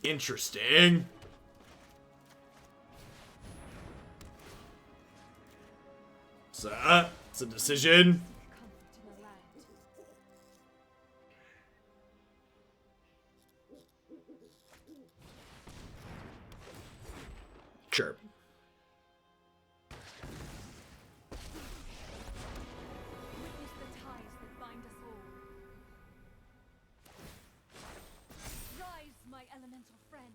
Interesting. So, it's a decision. Comfort in a land. Sure. Witness the ties that bind us all. Rise, my elemental friend.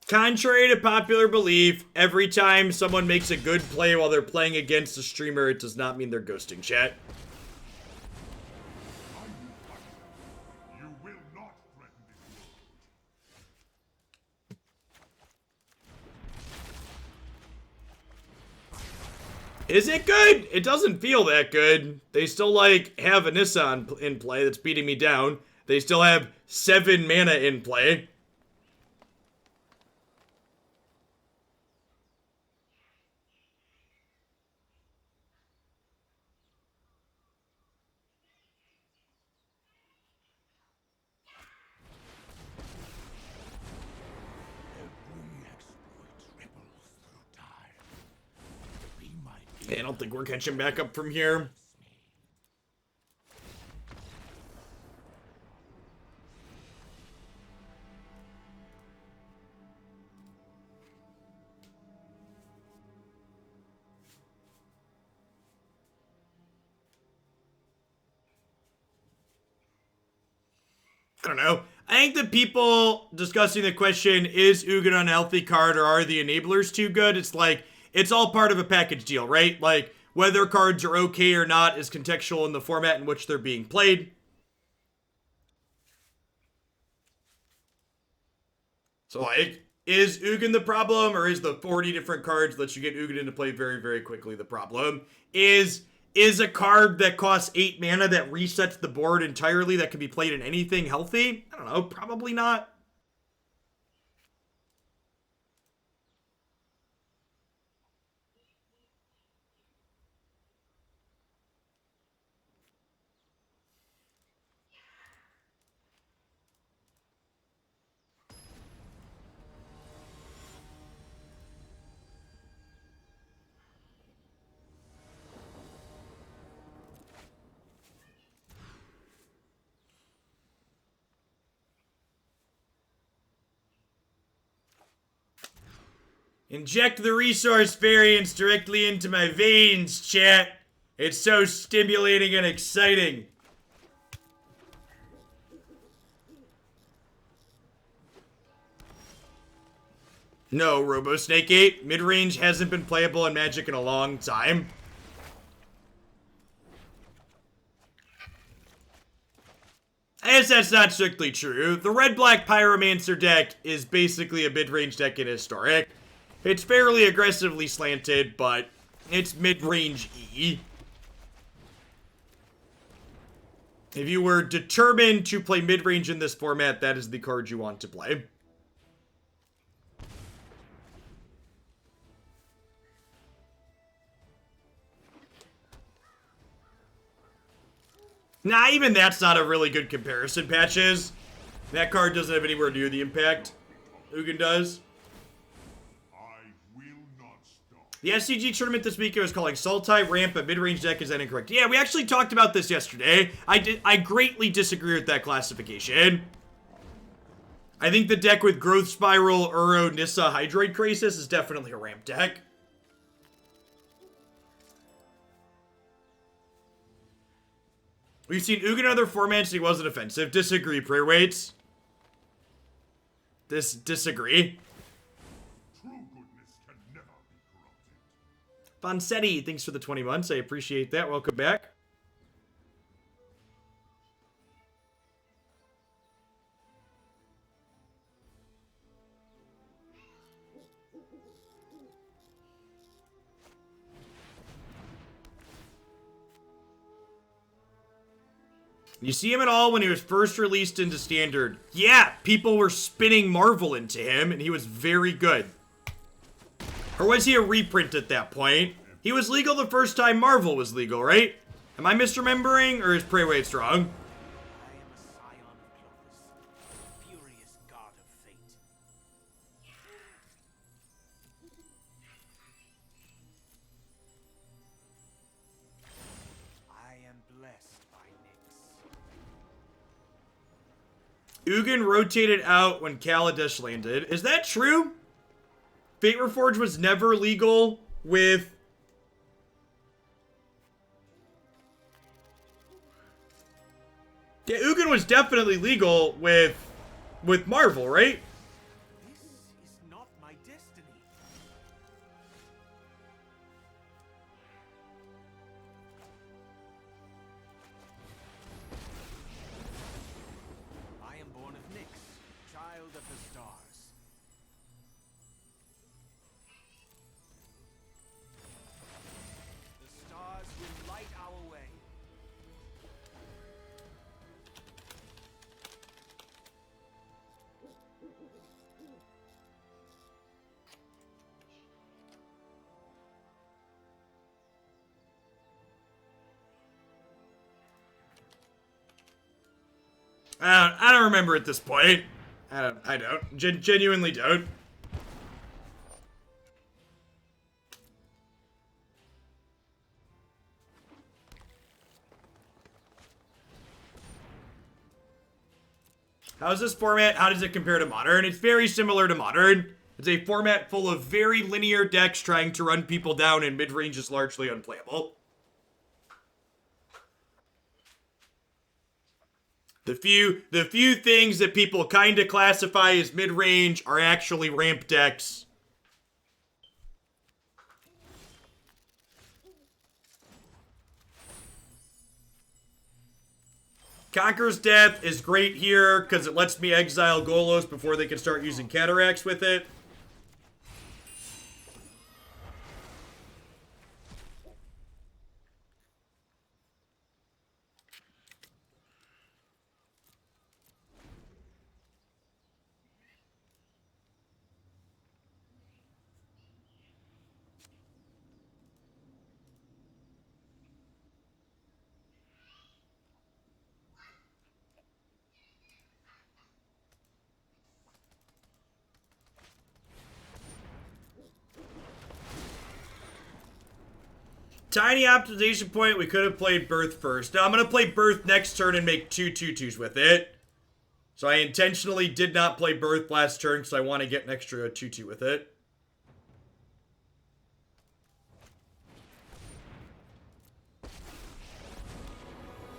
Contrary to popular belief, every time someone makes a good play while they're playing against a streamer, it does not mean they're ghosting chat. You will not threaten this world. Is it good? It doesn't feel that good. They still, like, have Anissa in play that's beating me down. They still have 7 mana in play. I don't think we're catching back up from here. I don't know. I think the people discussing the question, is Ugin an unhealthy card or are the enablers too good? It's like, it's all part of a package deal, right? Like, whether cards are okay or not is contextual in the format in which they're being played. So, like, is Ugin the problem, or is the 40 different cards that you get Ugin into play very, very quickly the problem? Is a card that costs 8 mana that resets the board entirely that can be played in anything healthy? I don't know, probably not. Inject the resource variants directly into my veins, chat. It's so stimulating and exciting. No, RoboSnake 8. Midrange hasn't been playable in Magic in a long time. I guess that's not strictly true. The red-black Pyromancer deck is basically a mid-range deck in Historic. It's fairly aggressively slanted, but it's mid-range-y. If you were determined to play mid-range in this format, that is the card you want to play. Nah, even that's not a really good comparison, Patches. That card doesn't have anywhere near the impact Ugin does. The SCG tournament this weekend was calling Sultai Ramp a mid-range deck. Is that incorrect? Yeah, we actually talked about this yesterday. I greatly disagree with that classification. I think the deck with Growth Spiral, Uro, Nissa, Hydroid Crisis is definitely a ramp deck. We've seen Ugin in other formats and he wasn't offensive. Disagree, prayer weights. Disagree. Fonsetti, thanks for the 20 months. I appreciate that. Welcome back. You see him at all when he was first released into Standard? Yeah, people were spinning Marvel into him, and he was very good. Or was he a reprint at that point? He was legal the first time Marvel was legal, right? Am I misremembering, or is Prey Waits wrong? I am a scion of Ugin rotated out when Kaladesh landed. Is that true? Fate Reforged was never legal with... Yeah, Ugin was definitely legal with Marvel, right? This is not my destiny. I am born of Nyx, child of the stars. The stars will light our way. I don't remember at this point. I don't. Genuinely don't. How's this format? How does it compare to Modern? It's very similar to Modern. It's a format full of very linear decks trying to run people down, and mid-range is largely unplayable. The few things that people kind of classify as mid-range are actually ramp decks. Conqueror's Death is great here because it lets me exile Golos before they can start using Cataracts with it. Tiny optimization point, we could have played Birth first. Now I'm going to play Birth next turn and make 2/2/2s with it. So I intentionally did not play Birth last turn because I want to get an extra 2/2 with it.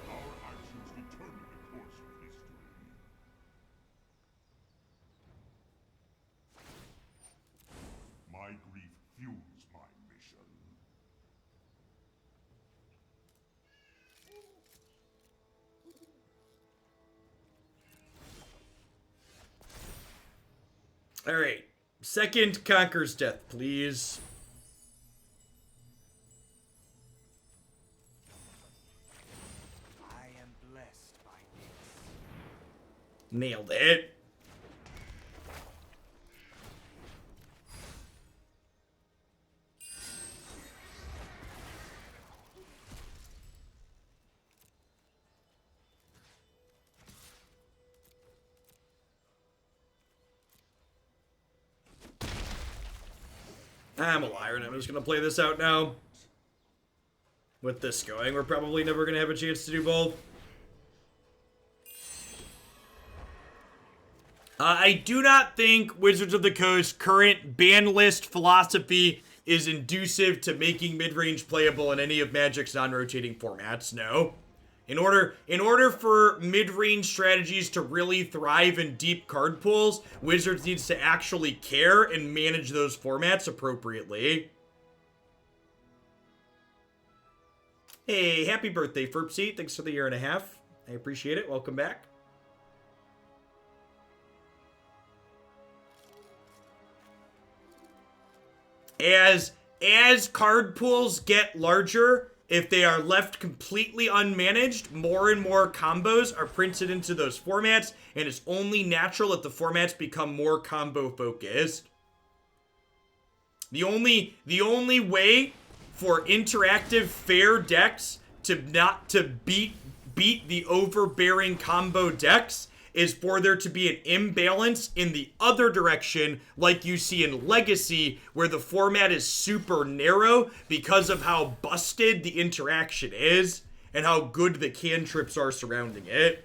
Our actions determine the course of history. My grief fuels my mission. Alright. Second Conqueror's Death, please. I am blessed by Nyx. Nailed it. I'm a liar, and I'm just gonna play this out now. With this going, we're probably never gonna have a chance to do both. I do not think Wizards of the Coast's current ban list philosophy is inducive to making mid-range playable in any of Magic's non-rotating formats, no. In order for mid-range strategies to really thrive in deep card pools, Wizards needs to actually care and manage those formats appropriately. Hey, happy birthday, Ferpsy. Thanks for the 1.5 years. I appreciate it. Welcome back. As card pools get larger, if they are left completely unmanaged, more and more combos are printed into those formats, and it's only natural that the formats become more combo focused. The only way for interactive fair decks to beat the overbearing combo decks is for there to be an imbalance in the other direction, like you see in Legacy, where the format is super narrow because of how busted the interaction is and how good the cantrips are surrounding it.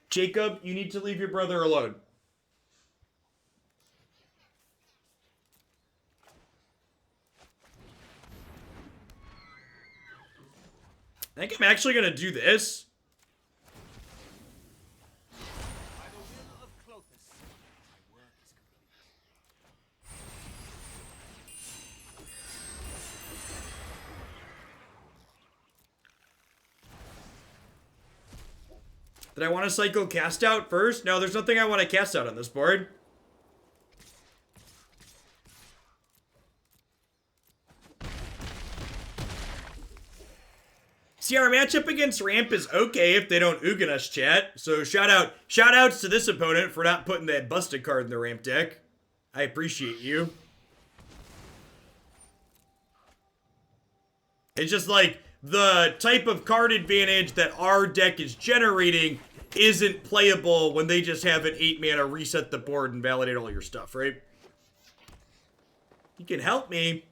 Jacob, you need to leave your brother alone. I think I'm actually gonna do this. By the will of Clothis, my work is complete. Did I want to cycle cast out first? No, there's nothing I want to cast out on this board. See, our matchup against Ramp is okay if they don't Ugin us, chat. So shout-outs to this opponent for not putting that busted card in the Ramp deck. I appreciate you. It's just like the type of card advantage that our deck is generating isn't playable when they just have an 8-mana reset the board and validate all your stuff, right? You can help me.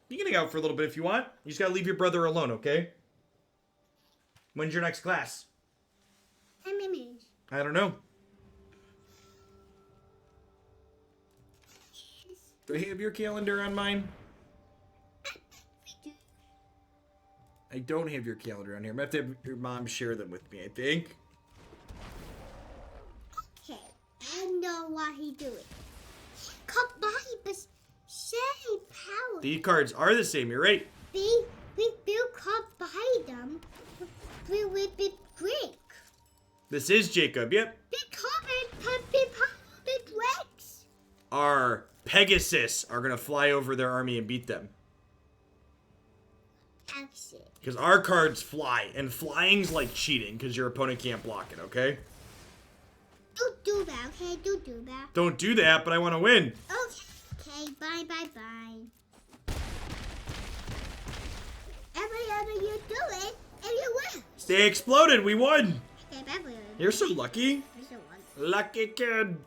You can hang out for a little bit if you want. You just gotta leave your brother alone, okay? When's your next class? I don't know. Do I have your calendar on mine? I don't have your calendar on here. I'm gonna have to have your mom share them with me, I think. Okay, I know what he doing. Come by, but say power. The cards are the same, you're right. We will come by them. We will be break. This is Jacob, yep. Be coming, be Rex. Our Pegasus are gonna fly over their army and beat them. Exit. Because our cards fly, and flying's like cheating, because your opponent can't block it, okay? Don't do that, okay? Don't do that. Don't do that, but I want to win. Okay, bye. Every you do it, and you win. They exploded, we won. Okay, bye. You're so lucky. You're so lucky. Lucky kid.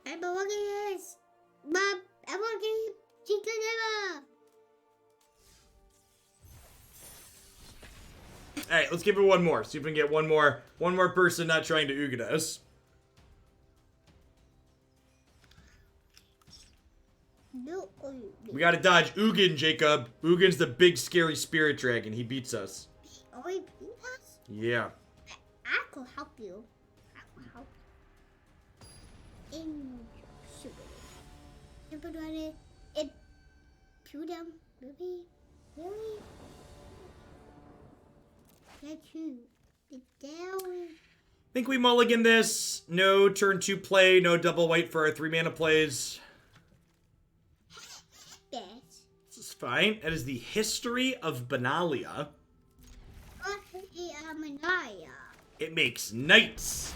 I'm lucky is. Mom, I'm lucky. Chicken never. Alright, let's give it one more. See if we can get one more person not trying to Ugin us. No. We gotta dodge Ugin, Jacob. Ugin's the big scary spirit dragon. He beats us. Oh, he beat us? Yeah. I could help you. In Super Dragon. In Pudum. Really? That's you. It's down. Think we mulligan this. No turn 2 play. No double white for our 3-mana plays. Yes. This is fine. That is the history of Benalia. Manaya. It makes knights.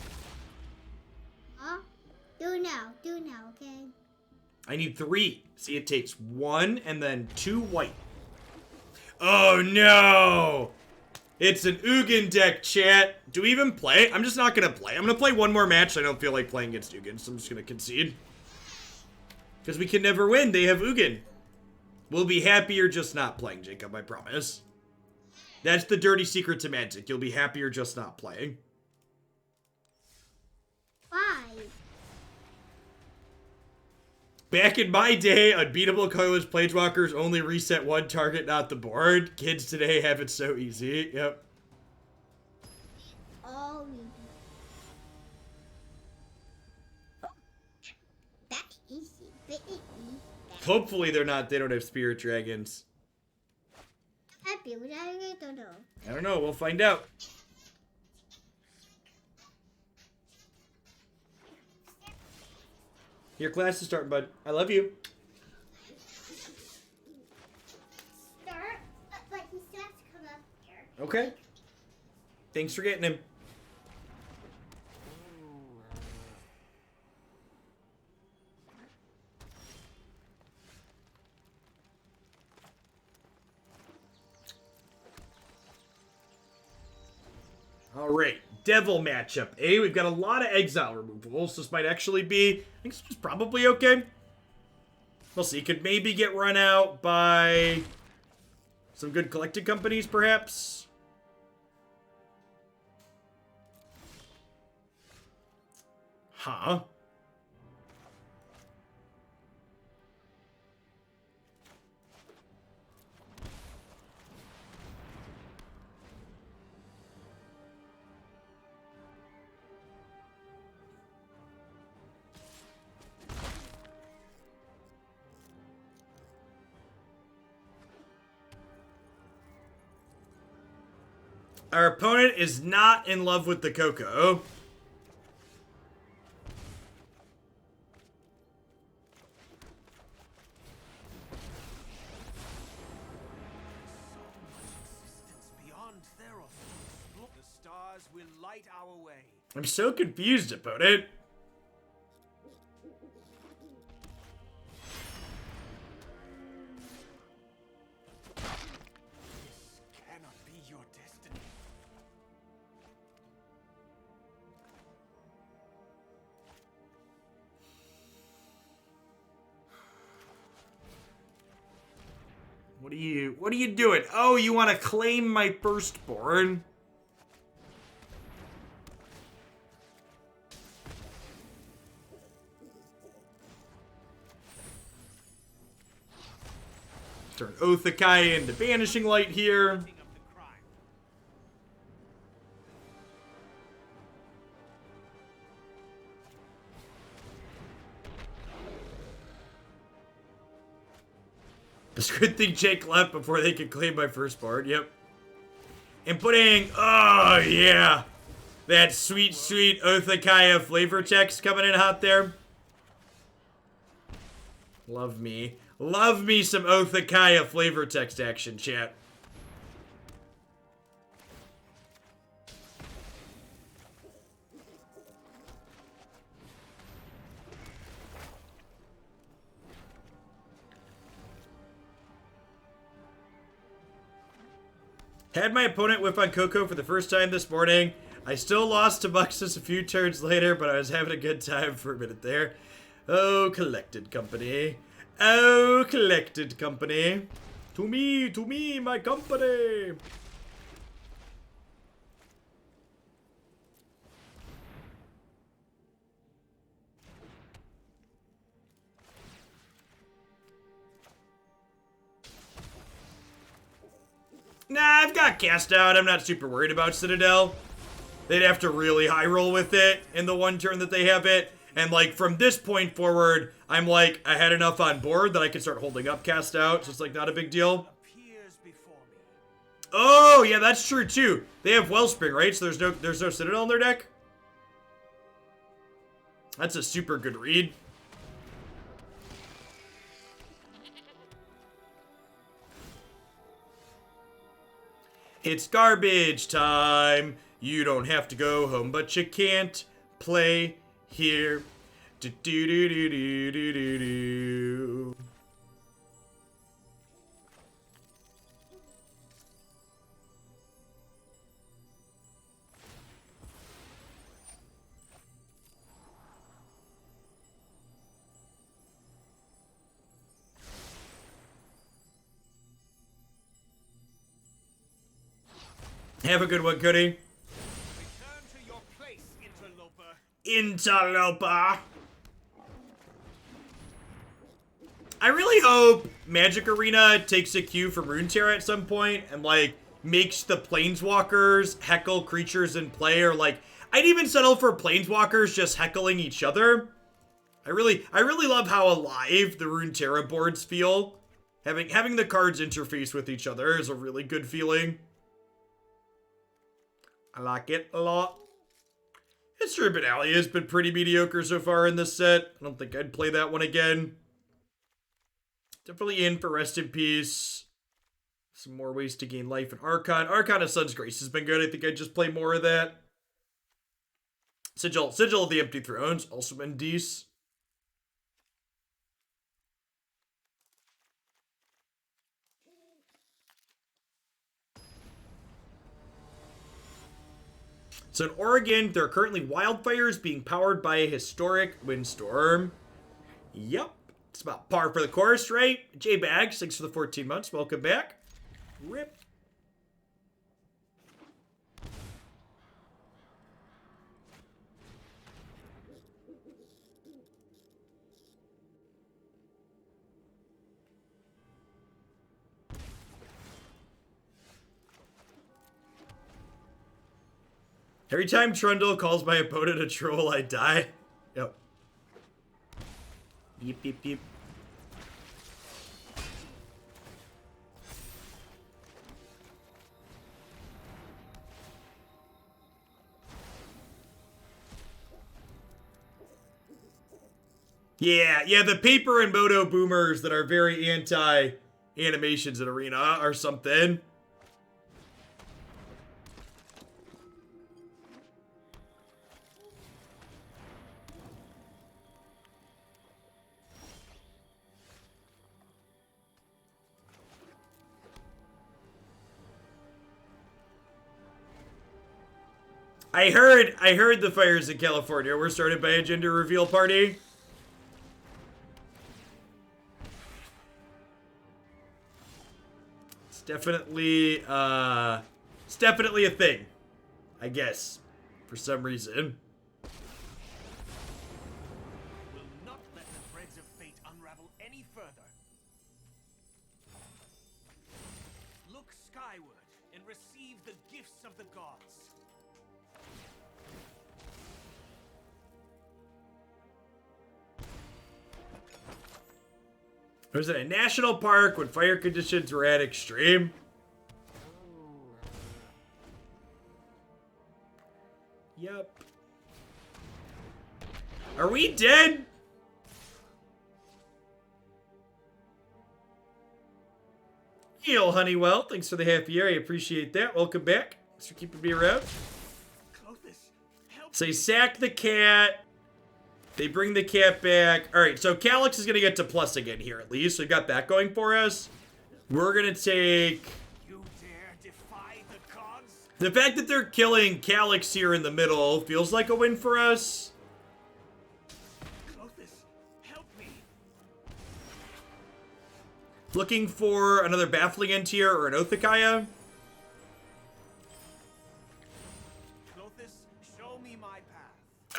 Huh? Do now, okay? I need 3. See, it takes 1 and then 2 white. Oh no! It's an Ugin deck, chat. Do we even play? I'm just not gonna play. I'm gonna play one more match. I don't feel like playing against Ugin, so I'm just gonna concede. Because we can never win. They have Ugin. We'll be happier just not playing, Jacob, I promise. That's the dirty secret to Magic. You'll be happier just not playing. Why? Back in my day, unbeatable colorless planeswalkers only reset one target, not the board. Kids today have it so easy. Yep. Oh, that's easy. Hopefully they don't have spirit dragons. Happy with that, I don't know. I don't know. We'll find out. Your class is starting, bud. I love you. Start, but he still has to come up here. Okay. Thanks for getting him. All right, Devil matchup. We've got a lot of exile removals. This might actually be, I think this is probably okay. We'll see. Could maybe get run out by some good collected companies, perhaps. Huh? Our opponent is not in love with the cocoa. Beyond Theros, the stars will light our way. I'm so confused, opponent. This cannot be your destiny. What are you doing? Oh, you want to claim my firstborn? Turn Othakai into Banishing Light here. Of the crime. It's a good thing Jake left before they could claim my firstborn. Yep. And putting, oh yeah, that sweet, sweet Othakaya flavor text coming in hot there. Love me. Love me some Othakaya flavor text action, chat. Had my opponent whiff on Coco for the first time this morning. I still lost to Muxus a few turns later, but I was having a good time for a minute there. Oh, collected company. Oh, collected company. To me, my company. Nah, I've got cast out. I'm not super worried about Citadel. They'd have to really high roll with it in the one turn that they have it. And like from this point forward, I'm like, I had enough on board that I could start holding up cast out. So it's like not a big deal. Appears before me. Oh, yeah, that's true too. They have Wellspring, right? So there's no Citadel in their deck. That's a super good read. It's garbage time. You don't have to go home, but you can't play here. Do do do do do do do do. Have a good one, Cody. Return to your place, interloper. Interloper. I really hope Magic Arena takes a cue from Runeterra at some point and like makes the Planeswalkers heckle creatures in play, or like I'd even settle for Planeswalkers just heckling each other. I really love how alive the Runeterra boards feel. Having the cards interface with each other is a really good feeling. I like it a lot. History of Benalia has been pretty mediocre so far in this set. I don't think I'd play that one again. Definitely in for Rest in Peace. Some more ways to gain life in Archon. Archon of Sun's Grace has been good. I think I'd just play more of that. Sigil of the Empty Thrones, also been decent. So in Oregon, there are currently wildfires being powered by a historic windstorm. Yep. It's about par for the course, right? J-Bag, thanks for the 14 months. Welcome back. Rip. Every time Trundle calls my opponent a troll, I die. Yep. Beep, beep, beep. Yeah, the paper and moto boomers that are very anti-animations in Arena are something. I heard the fires in California were started by a gender reveal party. It's definitely a thing, I guess, for some reason. Will not let the threads of fate unravel any further. Look skyward and receive the gifts of the gods. It was in a national park when fire conditions were at extreme. Yep. Are we dead? Heal, Honeywell. Thanks for the happy year. I appreciate that. Welcome back. Thanks for keeping me around. Clothis, help. So they sack the cat. They bring the cat back. All right, so Calix is going to get to plus again here at least. So we've got that going for us. We're going to take... You dare defy the gods? The fact that they're killing Calix here in the middle feels like a win for us. Clothis, help me. Looking for another Baffling End here or an Othakaya. Clothis, show me my path.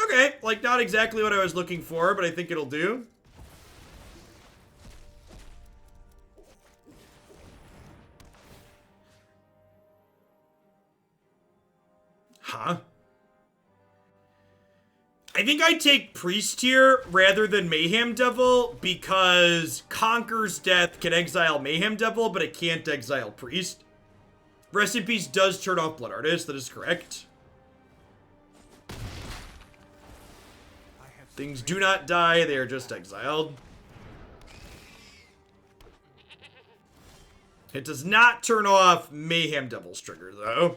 Okay, like not exactly what I was looking for, but I think it'll do. Huh? I think I take Priest here rather than Mayhem Devil because Conquer's Death can exile Mayhem Devil, but it can't exile Priest. Rest in Peace does turn off Blood Artist, that is correct. Things do not die, they are just exiled. It does not turn off Mayhem Devil's trigger, though.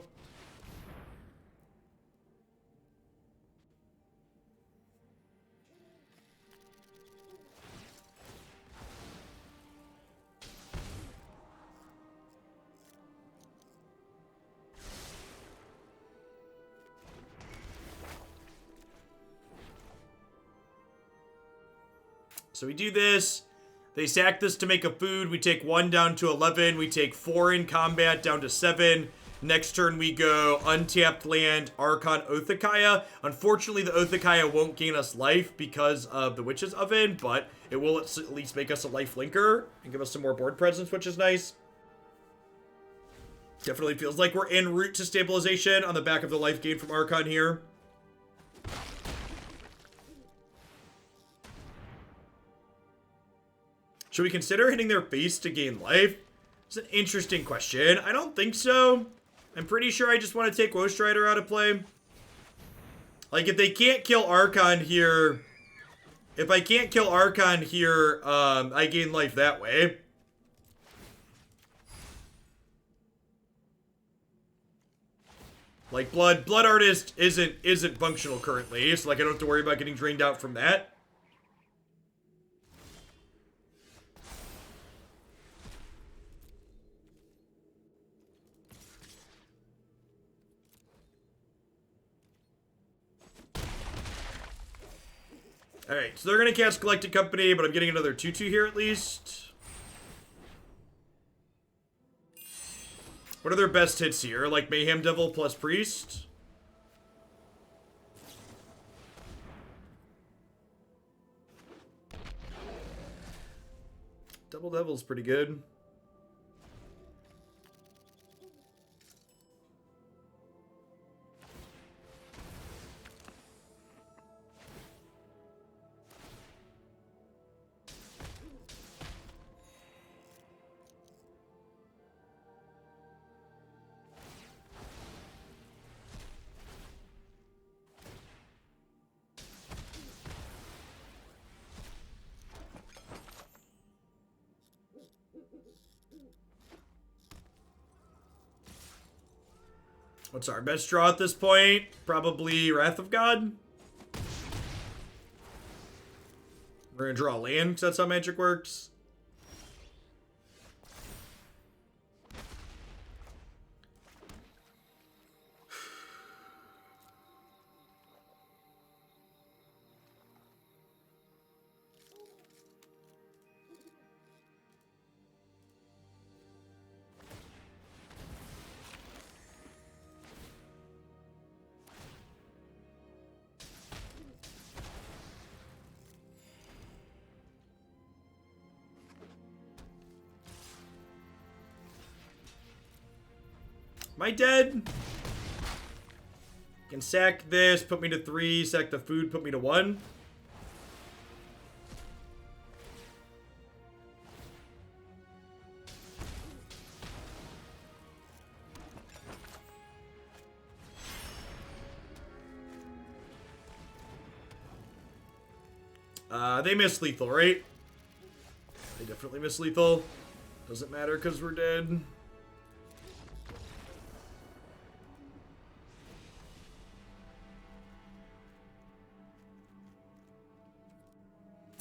So we do this. They sack this to make a food. We take 1 down to 11. We take 4 in combat down to 7. Next turn we go untapped land, Archon, Othakaya. Unfortunately, the Othakaya won't gain us life because of the Witch's Oven, but it will at least make us a life linker and give us some more board presence, which is nice. Definitely feels like we're en route to stabilization on the back of the life gain from Archon here. Should we consider hitting their face to gain life? It's an interesting question. I don't think so. I'm pretty sure I just want to take Ghost Rider out of play. Like, if they can't kill Archon here... If I can't kill Archon here, I gain life that way. Like, Blood Artist isn't functional currently, so like I don't have to worry about getting drained out from that. Alright, so they're going to cast Collected Company, but I'm getting another 2/2 here at least. What are their best hits here? Like Mayhem Devil plus Priest? Double Devil's pretty good. What's our best draw at this point? Probably Wrath of God. We're gonna draw land, because that's how Magic works. Am I dead? Can sack this, put me to 3, sack the food, put me to 1. They miss lethal, right? They definitely miss lethal. Doesn't matter because we're dead.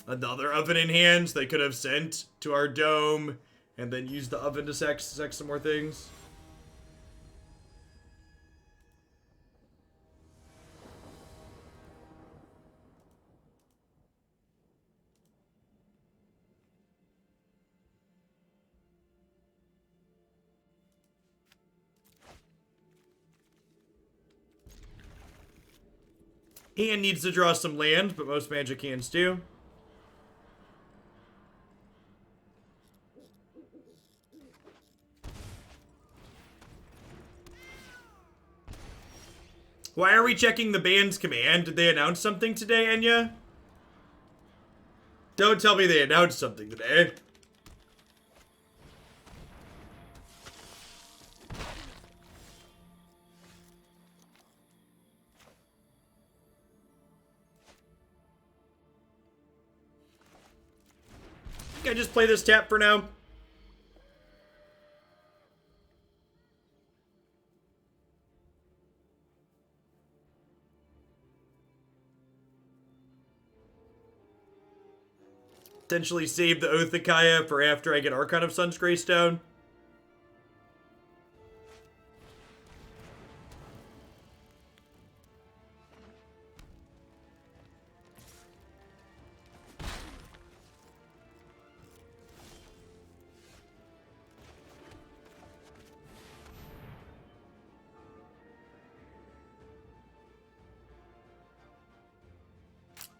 Another oven in hands they could have sent to our dome and then used the oven to sack some more things. Hand needs to draw some land, but most Magic hands do. Why are we checking the band's command? Did they announce something today, Enya? Don't tell me they announced something today. Can I just play this tap for now? Potentially save the Oathakaya for after I get Archon of Sun's Greystone.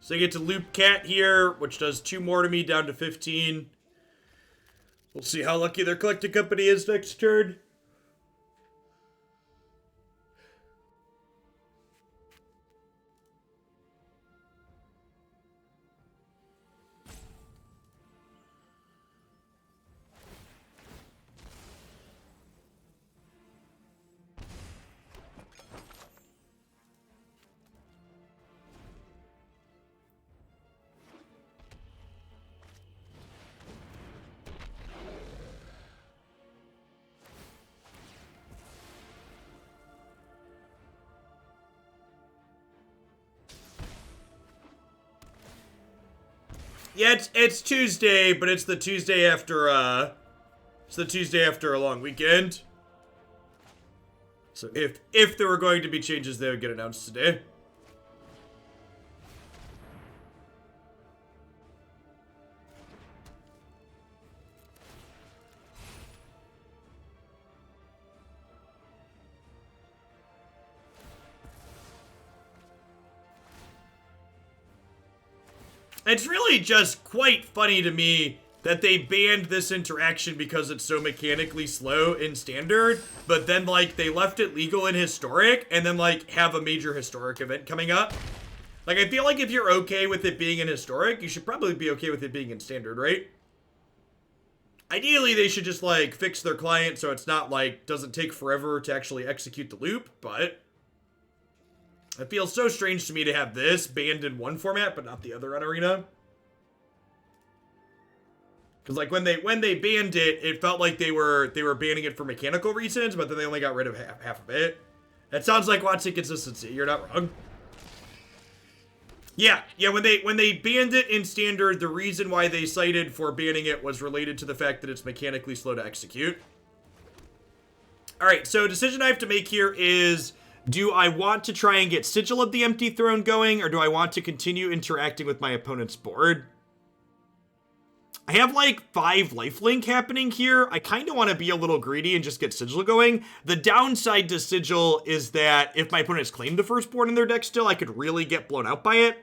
So I get to loop Cat here, which does 2 more to me, down to 15. We'll see how lucky their collecting company is next turn. Yeah, it's Tuesday, but it's the Tuesday after, it's the Tuesday after a long weekend. So if there were going to be changes, they would get announced today. It's really just quite funny to me that they banned this interaction because it's so mechanically slow in Standard, but then, like, they left it legal in Historic, and then, like, have a major Historic event coming up. Like, I feel like if you're okay with it being in Historic, you should probably be okay with it being in Standard, right? Ideally, they should just, like, fix their client so it's not, like, doesn't take forever to actually execute the loop, but it feels so strange to me to have this banned in one format, but not the other on Arena. Because, like, when they banned it, it felt like they were banning it for mechanical reasons, but then they only got rid of half of it. That sounds like Watson consistency. You're not wrong. Yeah, when they banned it in Standard, the reason why they cited for banning it was related to the fact that it's mechanically slow to execute. Alright, so decision I have to make here is, do I want to try and get Sigil of the Empty Throne going, or do I want to continue interacting with my opponent's board? I have like 5 lifelink happening here. I kind of want to be a little greedy and just get Sigil going. The downside to Sigil is that if my opponents claim the first board in their deck still, I could really get blown out by it.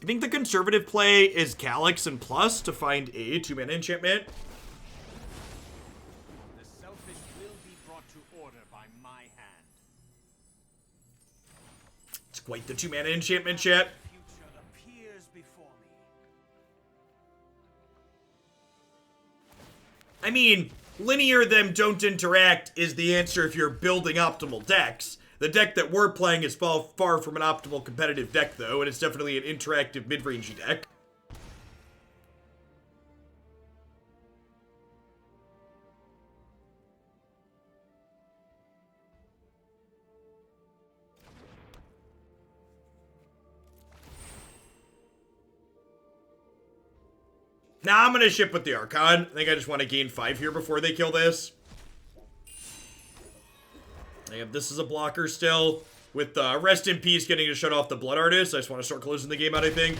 I think the conservative play is Calix and Plus to find a 2-mana enchantment. The selfish will be brought to order by my hand. It's quite the 2-mana enchantment, chat. Future appears before me. I mean, linear them don't interact is the answer if you're building optimal decks. The deck that we're playing is far from an optimal competitive deck, though, and it's definitely an interactive mid-rangey deck. Now I'm gonna ship with the Archon. I think I just want to gain 5 here before they kill this. This is a blocker still. With Rest in Peace getting to shut off the Blood Artist, I just want to start closing the game out, I think.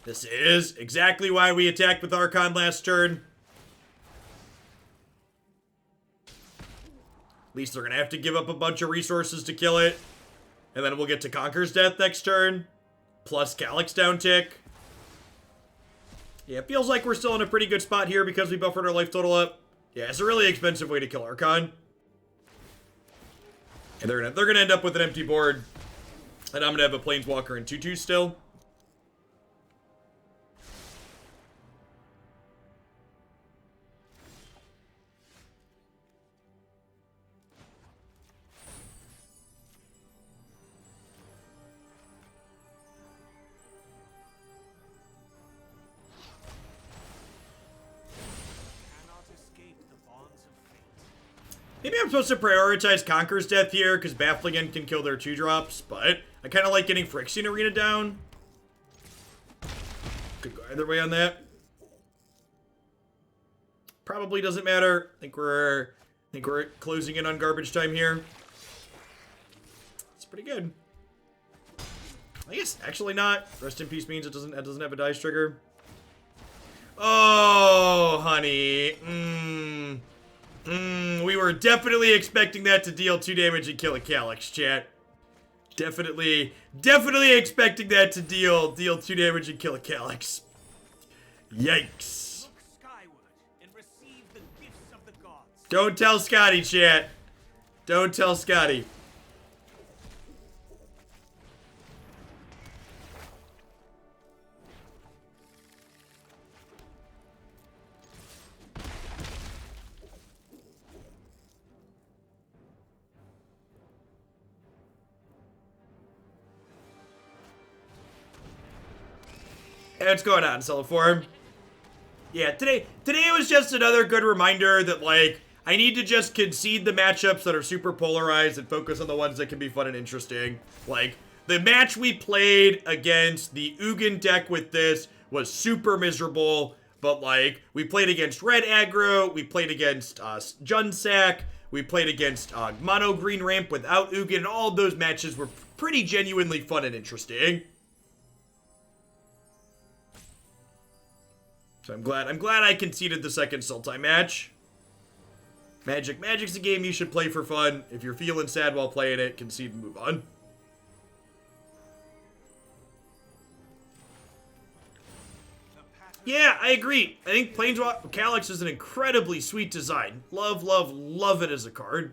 This is exactly why we attacked with Archon last turn. At least they're going to have to give up a bunch of resources to kill it. And then we'll get to Conqueror's Death next turn. Plus Calix down tick. Yeah, it feels like we're still in a pretty good spot here because we buffered our life total up. Yeah, it's a really expensive way to kill Archon. And they're gonna end up with an empty board. And I'm gonna have a Planeswalker and 2/2 still. Maybe I'm supposed to prioritize Conqueror's Death here, because Baffling End can kill their 2-drops, but I kind of like getting Phyrexian Arena down. Could go either way on that. Probably doesn't matter. I think we're closing in on garbage time here. It's pretty good. I guess actually not. Rest in Peace means it doesn't have a dice trigger. Oh, honey. We were definitely expecting that to deal 2 damage and kill a Calix, chat. Definitely expecting that to deal 2 damage and kill a Calix. Yikes. Look skyward and receive the gifts of the gods. Don't tell Scotty, chat. Don't tell Scotty. Hey, what's going on, Celiform? Yeah, today was just another good reminder that, like, I need to just concede the matchups that are super polarized and focus on the ones that can be fun and interesting. Like, the match we played against the Ugin deck with this was super miserable, but, like, we played against Red Aggro, we played against Junsack, we played against Mono Green Ramp without Ugin, and all of those matches were pretty genuinely fun and interesting. So I'm glad I conceded the second Sultai match. Magic's a game you should play for fun. If you're feeling sad while playing it, concede and move on. Yeah, I agree. I think Planeswalker Calix is an incredibly sweet design. Love it as a card.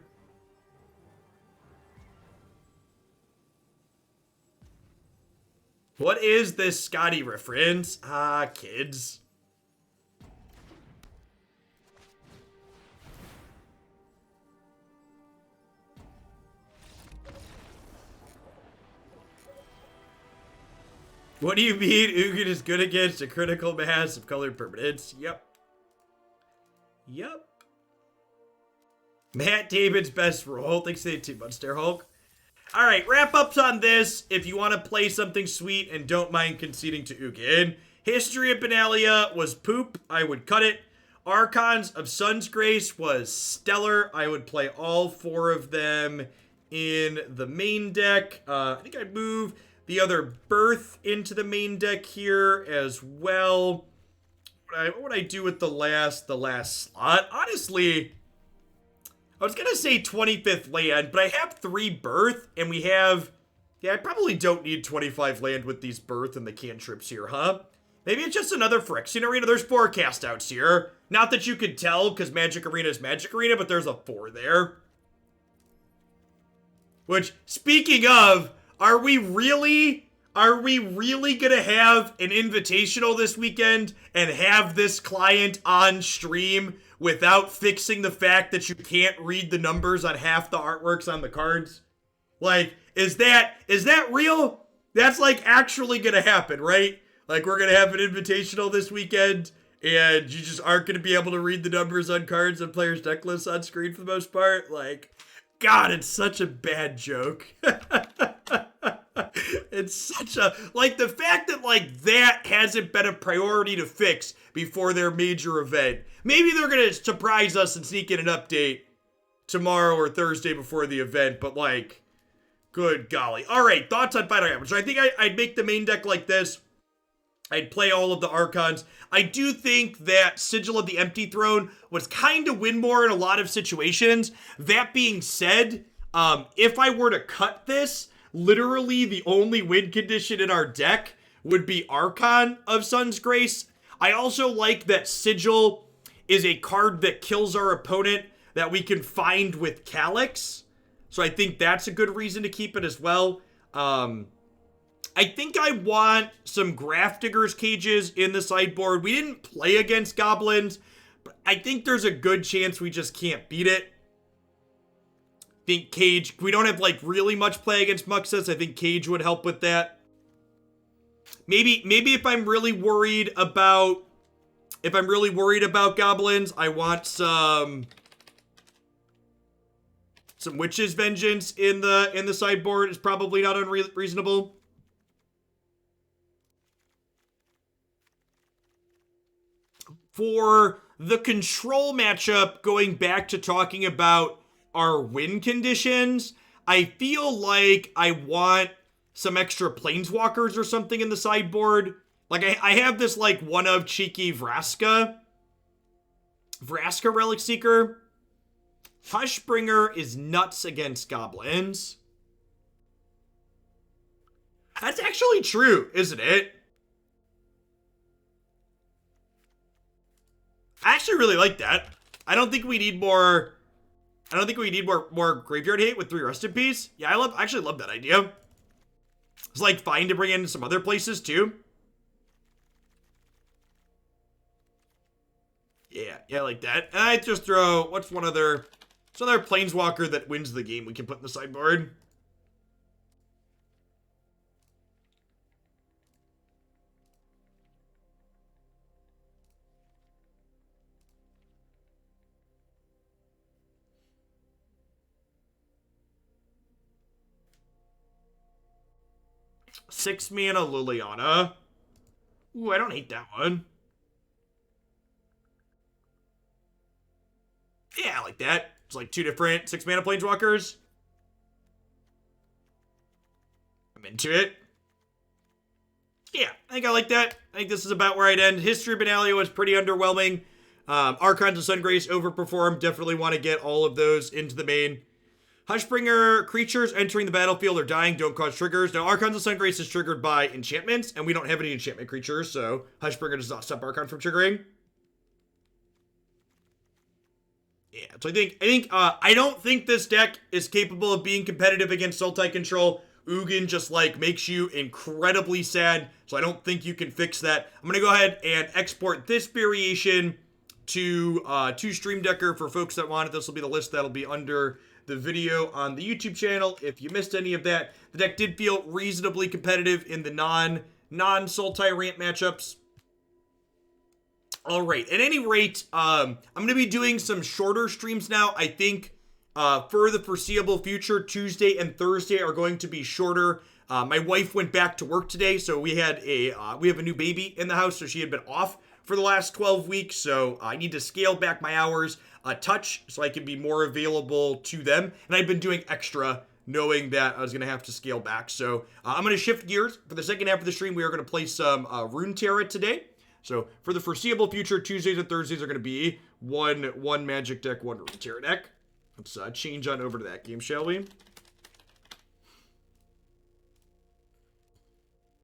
What is this Scotty reference? Ah, kids. What do you mean Ugin is good against a critical mass of colored permanents? Yep. Yep. Matt Damon's best roll. Thanks for the 2 months there, Hulk. Alright, wrap-ups on this. If you want to play something sweet and don't mind conceding to Ugin. History of Benalia was poop. I would cut it. Archons of Sun's Grace was stellar. I would play all 4 of them in the main deck. I think I'd move the other Birth into the main deck here as well. What would I do with the last slot? Honestly, I was going to say 25th land, but I have 3 Birth, and we have... Yeah, I probably don't need 25 land with these Birth and the cantrips here, huh? Maybe it's just another Phyrexian Arena. There's 4 cast outs here. Not that you could tell, because Magic Arena is Magic Arena, but there's a 4 there. Which, speaking of... Are we really gonna have an invitational this weekend and have this client on stream without fixing the fact that you can't read the numbers on half the artworks on the cards? Like, is that real? That's like actually gonna happen, right? Like, we're gonna have an invitational this weekend and you just aren't gonna be able to read the numbers on cards and players' deck lists on screen for the most part? Like, God, it's such a bad joke. It's such a, like, the fact that, like, that hasn't been a priority to fix before their major event. Maybe they're gonna surprise us and sneak in an update tomorrow or Thursday before the event, but, like, good golly. All right, thoughts on Final Hammer. So I think I'd make the main deck like this. I'd play all of the Archons. I do think that Sigil of the Empty Throne was kind of win more in a lot of situations. That being said, if I were to cut this, literally the only win condition in our deck would be Archon of Sun's Grace. I also like that Sigil is a card that kills our opponent that we can find with Calix. So I think that's a good reason to keep it as well. I think I want some Grafdigger's Cages in the sideboard. We didn't play against Goblins, but I think there's a good chance we just can't beat it. I think Cage, we don't have like really much play against Muxus. I think Cage would help with that. Maybe if I'm really worried about Goblins, I want some Witch's Vengeance in the sideboard is probably not unreasonable. For the control matchup, going back to talking about our win conditions, I feel like I want some extra planeswalkers or something in the sideboard. Like, I have this, like, one of cheeky Vraska Relic Seeker. Hushbringer is nuts against goblins. That's actually true, isn't it? I actually really like that. I don't think we need more graveyard hate with 3 Rest in Peace. Yeah, I actually love that idea. It's like fine to bring in some other places too. Yeah, I like that. And I just throw, what's another planeswalker that wins the game we can put in the sideboard? Six mana Liliana. Ooh, I don't hate that one. Yeah, I like that. It's like 2 different 6 mana planeswalkers. I'm into it. Yeah, I think I like that. I think this is about where I'd end. History of Benalia was pretty underwhelming. Archons of Sungrace overperformed. Definitely want to get all of those into the main. Hushbringer, creatures entering the battlefield or dying don't cause triggers. Now, Archons of Sungrace is triggered by enchantments, and we don't have any enchantment creatures, so Hushbringer does not stop Archon from triggering. Yeah, so I don't think this deck is capable of being competitive against Sultai Control. Ugin just like makes you incredibly sad, so I don't think you can fix that. I'm gonna go ahead and export this variation to Stream Decker for folks that want it. This will be the list that'll be under the video on the YouTube channel. If you missed any of that, the deck did feel reasonably competitive in the non-Soul Tyrant matchups. All right, at any rate, I'm going to be doing some shorter streams now. I think for the foreseeable future, Tuesday and Thursday are going to be shorter. My wife went back to work today, so we have a new baby in the house, so she had been off for the last 12 weeks, so I need to scale back my hours a touch so I can be more available to them. And I've been doing extra knowing that I was going to have to scale back. So I'm going to shift gears. For the second half of the stream, we are going to play some Runeterra today. So for the foreseeable future, Tuesdays and Thursdays are going to be one Magic deck, one Runeterra deck. Let's change on over to that game, shall we?